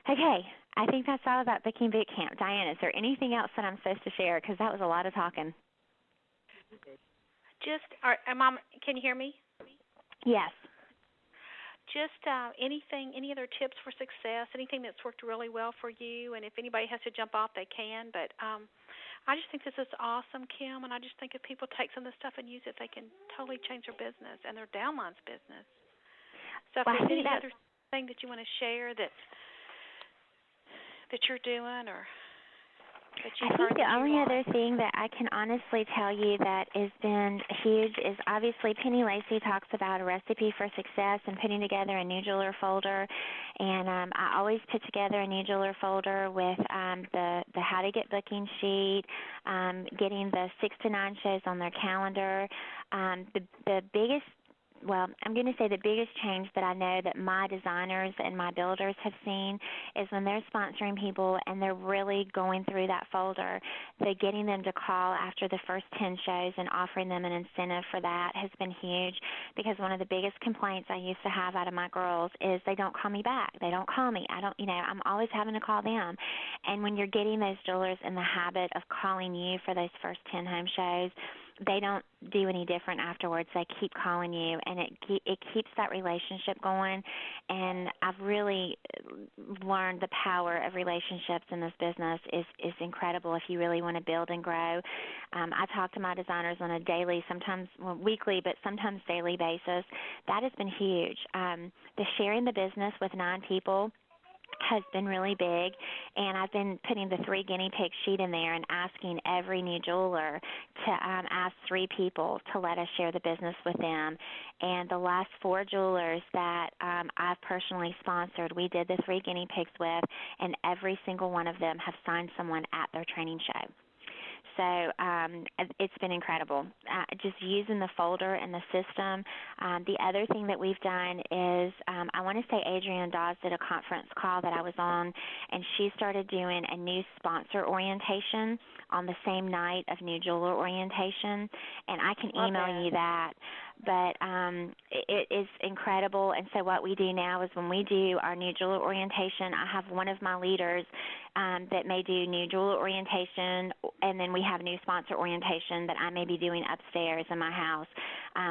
Okay, I think that's all about Booking Boot Camp. Diane, is there anything else that I'm supposed to share? Because that was a lot of talking. Can you hear me? Yes. Just any other tips for success, anything that's worked really well for you, and if anybody has to jump off, they can. But I just think this is awesome, Kim, and I just think if people take some of this stuff and use it, they can totally change their business and their downline's business. So if there's any other thing that you want to share that you're doing or that you've heard. I think the only other thing that I can honestly tell you that has been huge is obviously Penny Lacey talks about a recipe for success and putting together a new jeweler folder. And I always put together a new jeweler folder with the how to get booking sheet, getting the 6 to 9 shows on their calendar. The biggest I'm going to say the biggest change that I know that my designers and my builders have seen is when they're sponsoring people and they're really going through that folder, they're getting them to call after the first 10 shows and offering them an incentive for that has been huge, because one of the biggest complaints I used to have out of my girls is they don't call me back. They don't call me. I'm always having to call them. And when you're getting those jewelers in the habit of calling you for those first 10 home shows, they don't do any different afterwards. They keep calling you, and it keeps that relationship going. And I've really learned the power of relationships in this business is incredible if you really want to build and grow. I talk to my designers on a daily, sometimes weekly, but sometimes daily basis. That has been huge. The sharing the business with 9 people has been really big, and I've been putting the 3 guinea pig sheet in there and asking every new jeweler to ask 3 people to let us share the business with them. And the last 4 jewelers that I've personally sponsored, we did the 3 guinea pigs with, and every single one of them have signed someone at their training show. So it's been incredible, just using the folder and the system. The other thing that we've done is I want to say Adrienne Dawes did a conference call that I was on, and she started doing a new sponsor orientation on the same night of new jeweler orientation, and I can email you that. But it is incredible. And so what we do now is when we do our new jeweler orientation, I have one of my leaders that may do new jeweler orientation, and then we have new sponsor orientation that I may be doing upstairs in my house.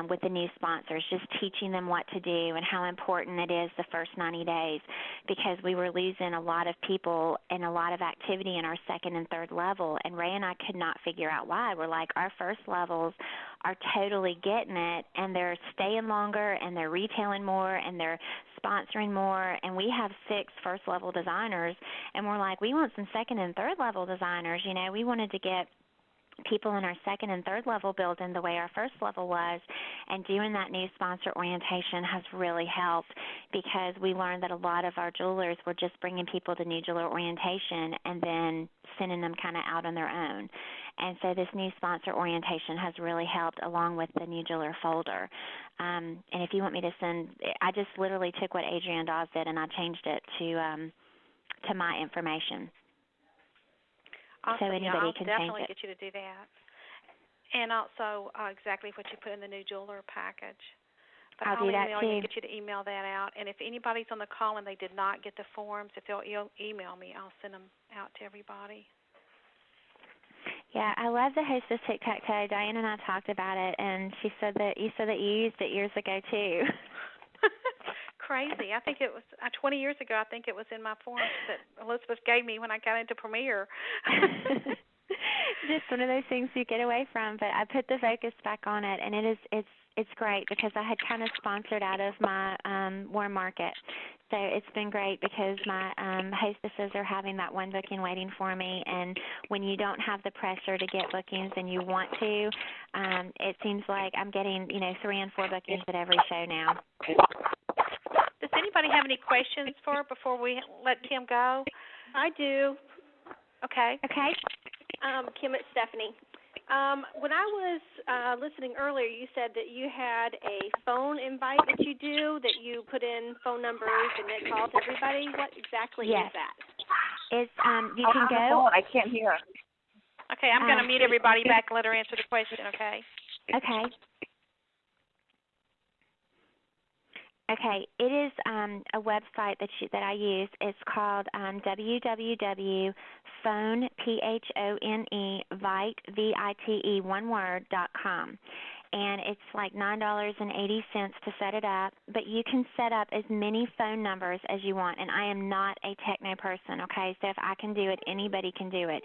with the new sponsors, just teaching them what to do and how important it is the first 90 days, because we were losing a lot of people and a lot of activity in our second and third level, and Ray and I could not figure out why. We're like, our first levels are totally getting it, and they're staying longer, and they're retailing more, and they're sponsoring more, and we have 6 first-level designers, and we're like, we want some second and third-level designers. You know, we wanted to get people in our second and third level building the way our first level was, and doing that new sponsor orientation has really helped, because we learned that a lot of our jewelers were just bringing people to new jeweler orientation and then sending them kind of out on their own. And so this new sponsor orientation has really helped, along with the new jeweler folder. And if you want me to send, I just literally took what Adrienne Dawes did and I changed it to my information. Awesome. So anybody I'll can definitely change it. get you to do that. And also exactly what you put in the new jeweler package. But I'll do that email too. you and get you to email that out. And if anybody's on the call and they did not get the forms, if they'll email me, I'll send them out to everybody. Yeah, I love the Hostess tic-tac-toe. Diane and I talked about it, and she said that you used it years ago too. Crazy. I think it was 20 years ago. I think it was in my forms that Elizabeth gave me when I got into Premier. Just one of those things you get away from, but I put the focus back on it, and it's great, because I had kind of sponsored out of my warm market. So it's been great, because my hostesses are having that one booking waiting for me, and when you don't have the pressure to get bookings and you want to, it seems like I'm getting 3 and 4 bookings at every show now. Does anybody have any questions for her before we let Kim go? I do. Okay. Okay. Kim, it's Stephanie. When I was listening earlier, you said that you had a phone invite that you do, that you put in phone numbers and it calls everybody. What exactly is that? It's you can go. I can't hear. Okay, I'm going to mute everybody back and let her answer the question, okay? Okay. Okay, it is a website that I use. It's called www.phone, Vite, V-I-T-E, one word, .com. And it's like $9.80 to set it up, but you can set up as many phone numbers as you want, and I am not a techno person, okay? So if I can do it, anybody can do it.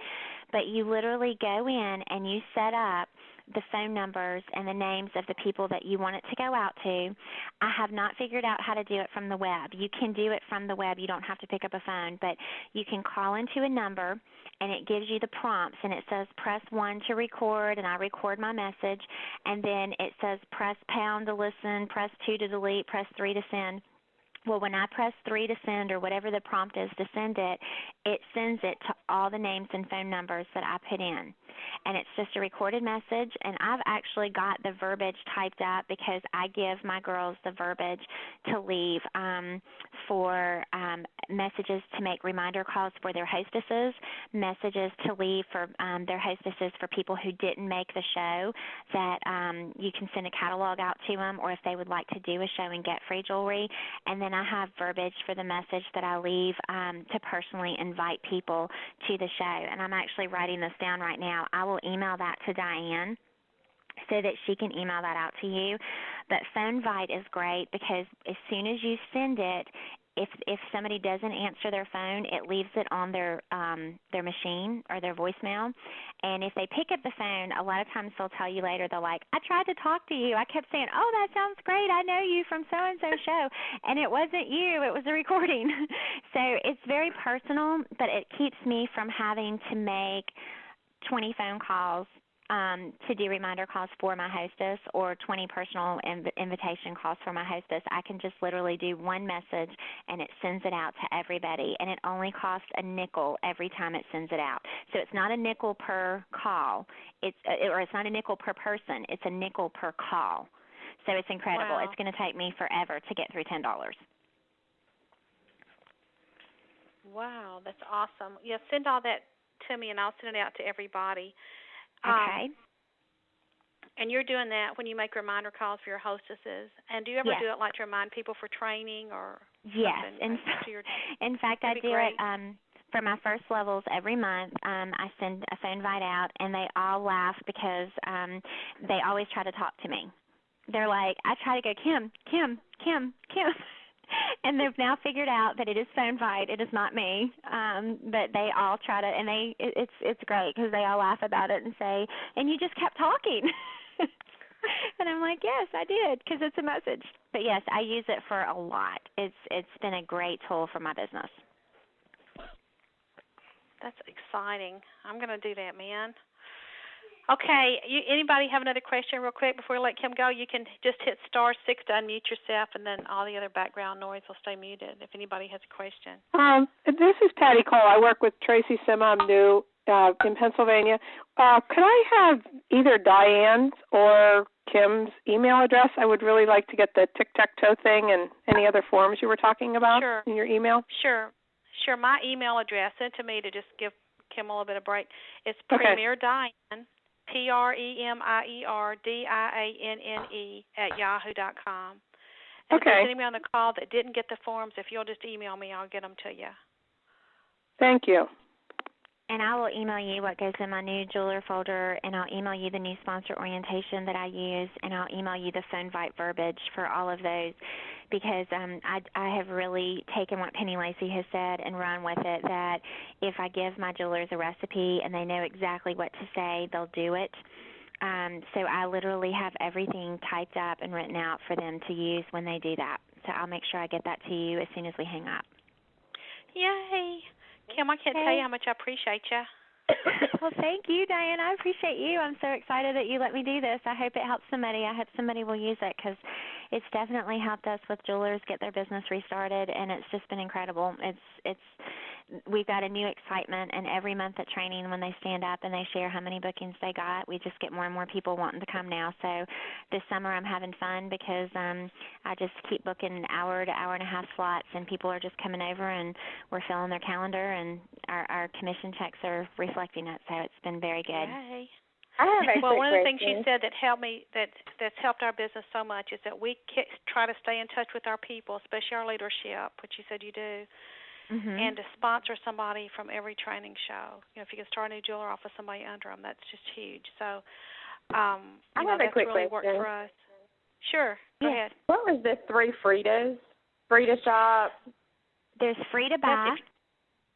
But you literally go in and you set up the phone numbers and the names of the people that you want it to go out to. I have not figured out how to do it from the web. You can do it from the web. You don't have to pick up a phone, but you can call into a number, and it gives you the prompts, and it says press 1 to record, and I record my message, and then it says press pound to listen, press 2 to delete, press 3 to send. Well, when I press 3 to send, or whatever the prompt is to send it, it sends it to all the names and phone numbers that I put in. And it's just a recorded message, and I've actually got the verbiage typed up, because I give my girls the verbiage to leave for messages to make reminder calls for their hostesses, messages to leave for their hostesses for people who didn't make the show, that you can send a catalog out to them, or if they would like to do a show and get free jewelry. And then I have verbiage for the message that I leave to personally invite people to the show. And I'm actually writing this down right now. I will email that to Diane so that she can email that out to you. But PhoneVite is great, because as soon as you send it, if somebody doesn't answer their phone, it leaves it on their machine or their voicemail. And if they pick up the phone, a lot of times they'll tell you later, they're like, I tried to talk to you. I kept saying, oh, that sounds great. I know you from so-and-so show. And it wasn't you. It was a recording. So it's very personal, but it keeps me from having to make 20 phone calls to do reminder calls for my hostess, or 20 personal invitation calls for my hostess. I can just literally do one message, and it sends it out to everybody, and it only costs a nickel every time it sends it out. So it's not a nickel per call, it's not a nickel per person, it's a nickel per call. So it's incredible. Wow. It's going to take me forever to get through $10. Wow, that's awesome. Yeah, send all that to me, and I'll send it out to everybody. Okay. And you're doing that when you make reminder calls for your hostesses. And do you ever Yes. do it like to remind people for training or Yes. something? In fact, I do great. it for my first levels every month. I send a phone invite out, and they all laugh, because they always try to talk to me. they're like, I try to go, Kim, Kim, Kim, Kim. And they've now figured out that it is Phone Fight. It is not me. But they all try to, and it's great because they all laugh about it and say, and you just kept talking. And I'm like, yes, I did, because it's a message. But yes, I use it for a lot. It's been a great tool for my business. That's exciting. I'm going to do that, man. Okay, anybody have another question real quick before we let Kim go? You can just hit *6 to unmute yourself, and then all the other background noise will stay muted if anybody has a question. This is Patty Cole. I work with Tracy Sima. I'm new in Pennsylvania. Could I have either Diane's or Kim's email address? I would really like to get the tic-tac-toe thing and any other forms you were talking about in your email. Sure. My email address, sent to me to just give Kim a little bit of break, it's Premier Diane, PremierDianne @yahoo.com. And if there's anybody on the call that didn't get the forms, if you'll just email me, I'll get them to you. Thank you. And I will email you what goes in my new jeweler folder, and I'll email you the new sponsor orientation that I use, and I'll email you the Phone Fight verbiage for all of those, because I have really taken what Penny Lacey has said and run with it, that if I give my jewelers a recipe and they know exactly what to say, they'll do it. So I literally have everything typed up and written out for them to use when they do that. So I'll make sure I get that to you as soon as we hang up. Yay. Kim, I can't tell you how much I appreciate you. Well, thank you, Diane. I appreciate you. I'm so excited that you let me do this. I hope it helps somebody. I hope somebody will use it, because it's definitely helped us with jewelers get their business restarted, and it's just been incredible. We've got a new excitement, and every month at training when they stand up and they share how many bookings they got, we just get more and more people wanting to come now. So this summer I'm having fun because I just keep booking hour to hour and a half slots, and people are just coming over, and we're filling their calendar, and our commission checks are reflecting it. So it's been very good. Yay. I have a one of the things question. you said that helped me, that's helped our business so much, is that we try to stay in touch with our people, especially our leadership, which you said you do. Mm-hmm. And to sponsor somebody from every training show. If you can start a new jeweler off with somebody under them, that's just huge. So, I have a quick really question. worked for us. Sure, go ahead. What was the 3 Fridas? Free to shop? There's free to buy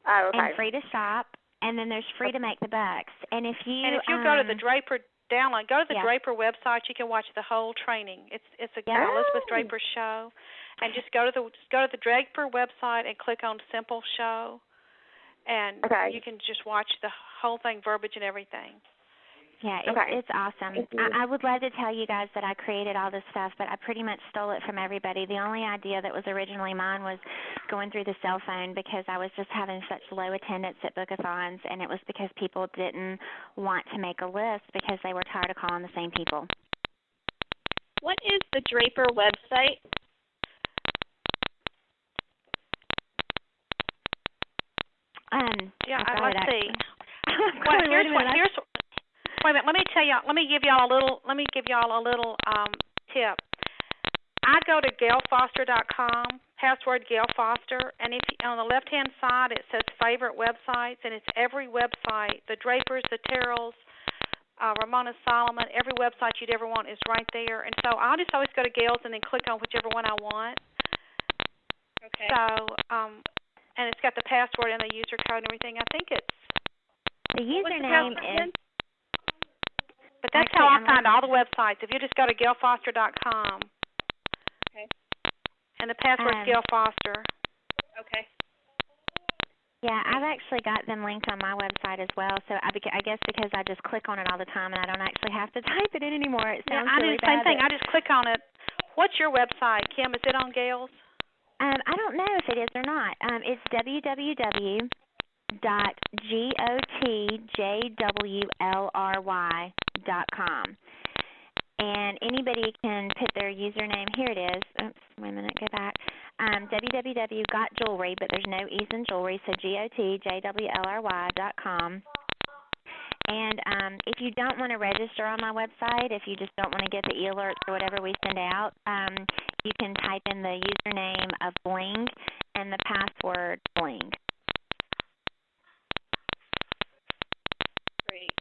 and free to shop, and then there's free to make the bucks. And if you go to the Draper download, go to the Draper website, you can watch the whole training. It's a Elizabeth Draper show. And just go to the Draper website and click on Simple Show, and you can just watch the whole thing, verbiage and everything. Yeah, it's awesome. I would love to tell you guys that I created all this stuff, but I pretty much stole it from everybody. The only idea that was originally mine was going through the cell phone, because I was just having such low attendance at bookathons, and it was because people didn't want to make a list because they were tired of calling the same people. What is the Draper website? Let's see. Wait a minute. Let me tell y'all. Let me give y'all a little tip. I go to GailFoster.com, password Gail Foster, and if on the left-hand side it says favorite websites, and it's every website. The Drapers, the Terrells, Ramona Solomon, every website you'd ever want is right there. And so I'll just always go to Gail's and then click on whichever one I want. Okay. So, and it's got the password and the user code and everything. I think it's the username is. But that's how I find all the websites. If you just go to GailFoster.com. Okay. And the password is Gail Foster. Okay. Yeah, I've actually got them linked on my website as well. So I guess because I just click on it all the time and I don't actually have to type it in anymore. It sounds I really do the same bad. thing. I just click on it. What's your website, Kim? Is it on Gail's? I don't know if it is or not. It's www.gotjwlry.com. And anybody can put their username. Here it is. Oops, wait a minute, go back. www.gotjewelry, but there's no E's in jewelry, so GOTJWLRY.com. And if you don't want to register on my website, if you just don't want to get the e-alerts or whatever we send out, you can type in the username of Bling and the password Bling. Great.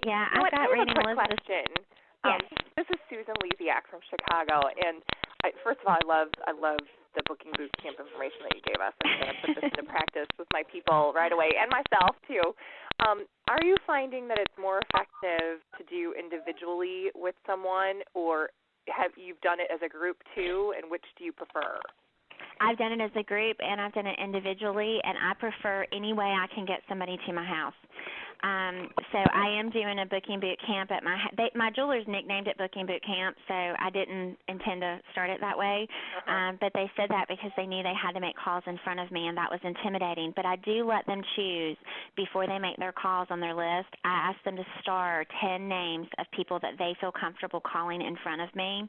Yeah, I've got reading a quick Elizabeth. question. Yes. This is first of all, I love the booking boot camp information that you gave us. I'm going to put this into practice with my people right away and myself too. Are you finding that it's more effective to do individually with someone, or have you done it as a group too, and which do you prefer? I've done it as a group and I've done it individually, and I prefer any way I can get somebody to my house. So I am doing a booking boot camp at my jewelers nicknamed it Booking Boot Camp, so I didn't intend to start it that way. But they said that because they knew they had to make calls in front of me, and that was intimidating. But I do let them choose before they make their calls on their list. I ask them to star 10 names of people that they feel comfortable calling in front of me.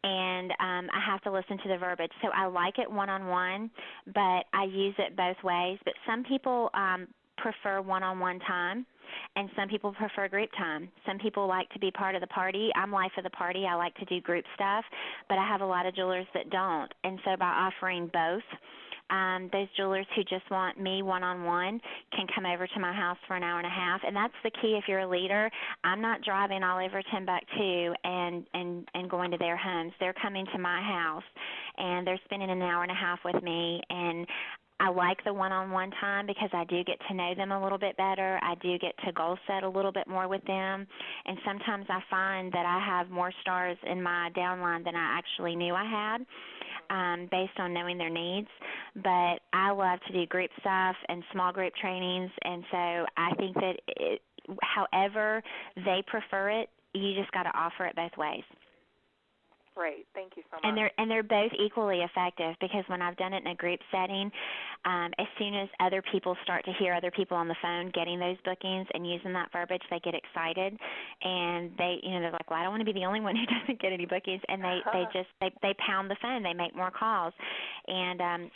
And I have to listen to the verbiage. So I like it one-on-one, but I use it both ways. But some people prefer one-on-one time, and some people prefer group time. Some people like to be part of the party. I'm life of the party. I like to do group stuff, but I have a lot of jewelers that don't. And so by offering both, those jewelers who just want me one-on-one can come over to my house for an hour and a half, and that's the key if you're a leader. I'm not driving all over Timbuktu and going to their homes. They're coming to my house, and they're spending an hour and a half with me, and I like the one-on-one time because I do get to know them a little bit better. I do get to goal set a little bit more with them, and sometimes I find that I have more stars in my downline than I actually knew I had. Based on knowing their needs. But I love to do group stuff and small group trainings, and so I think that however they prefer it, you just got to offer it both ways. Great. Thank you so much. And they're both equally effective, because when I've done it in a group setting, as soon as other people start to hear other people on the phone getting those bookings and using that verbiage, they get excited, and they're like, well, I don't want to be the only one who doesn't get any bookings, and they pound the phone, they make more calls. And I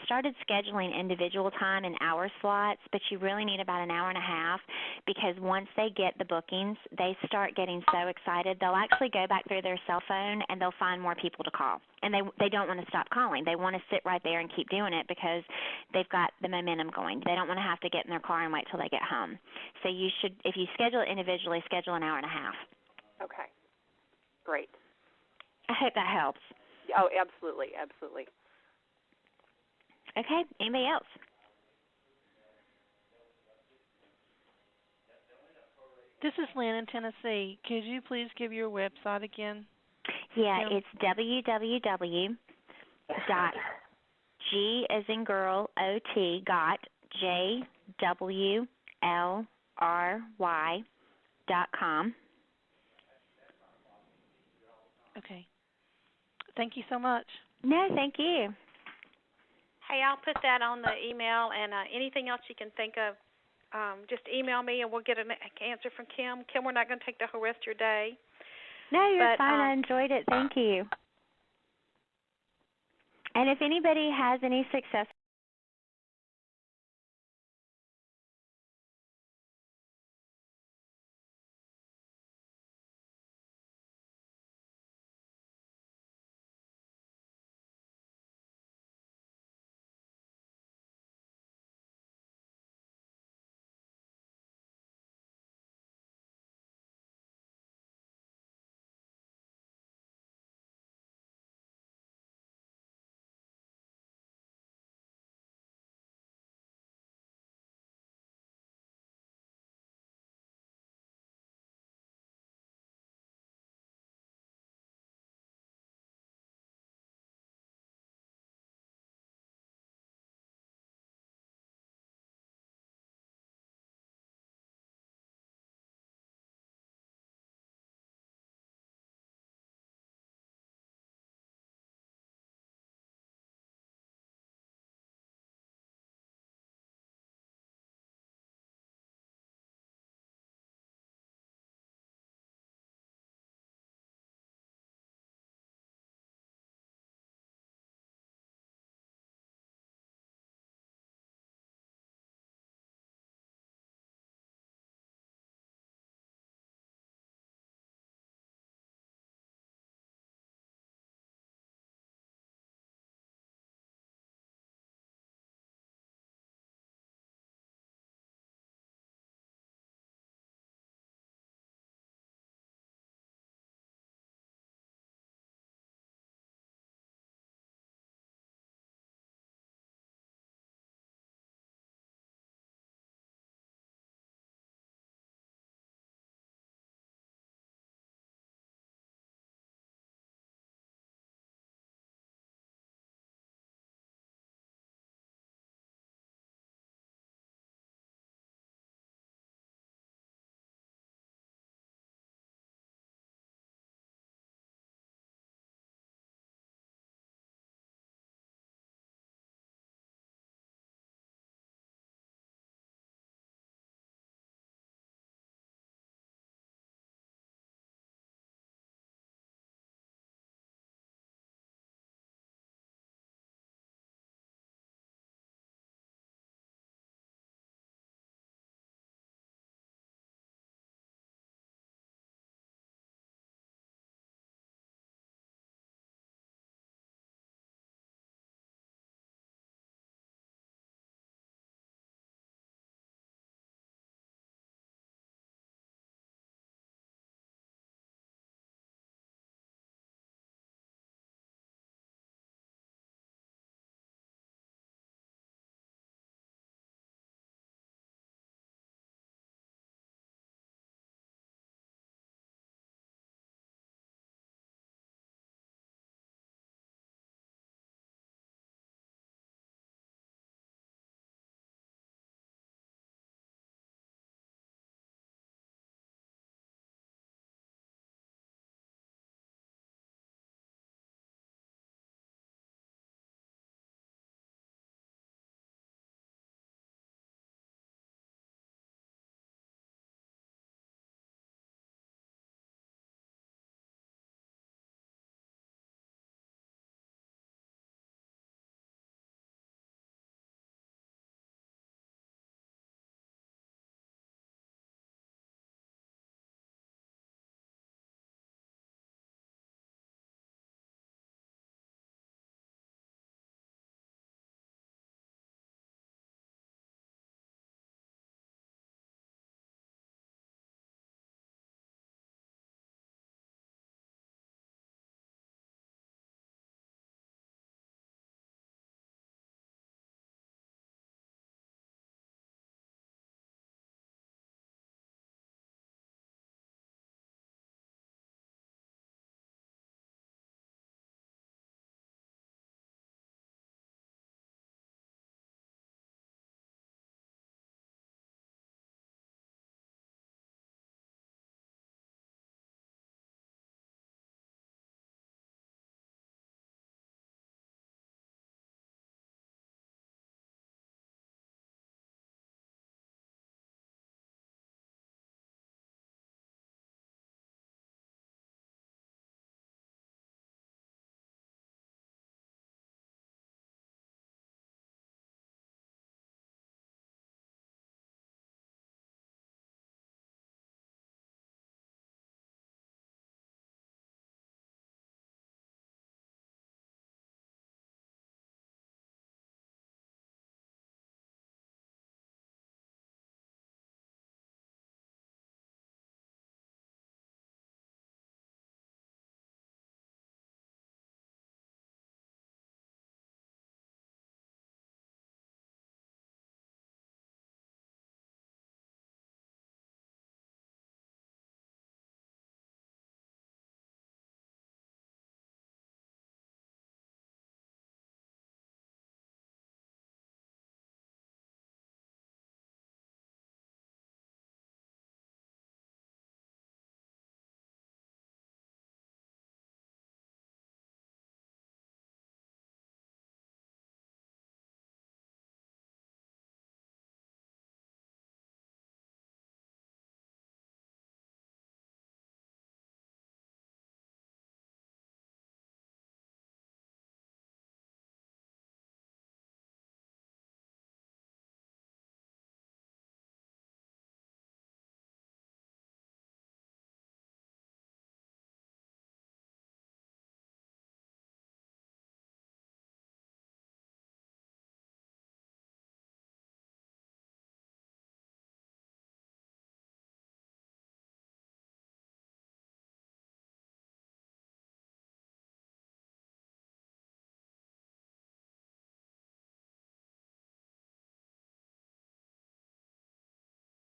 started scheduling individual time in hour slots, but you really need about an hour and a half, because once they get the bookings, they start getting so excited, they'll actually go back through their cell phone and they'll find more people to call. And they don't want to stop calling. They want to sit right there and keep doing it because they've got the momentum going. They don't want to have to get in their car and wait till they get home. So you should, if you schedule it individually, schedule an hour and a half. Okay. Great. I hope that helps. Oh, absolutely, absolutely. Okay. Anybody else? This is Lynn in Tennessee. Could you please give your website again? Yeah, it's www.g as in girl, O-T, got, JWLRY.com. Okay. Thank you so much. No, thank you. Hey, I'll put that on the email, and anything else you can think of, just email me, and we'll get an answer from Kim. Kim, we're not going to take the whole rest of your day. No, you're fine. I enjoyed it. Thank you. And if anybody has any success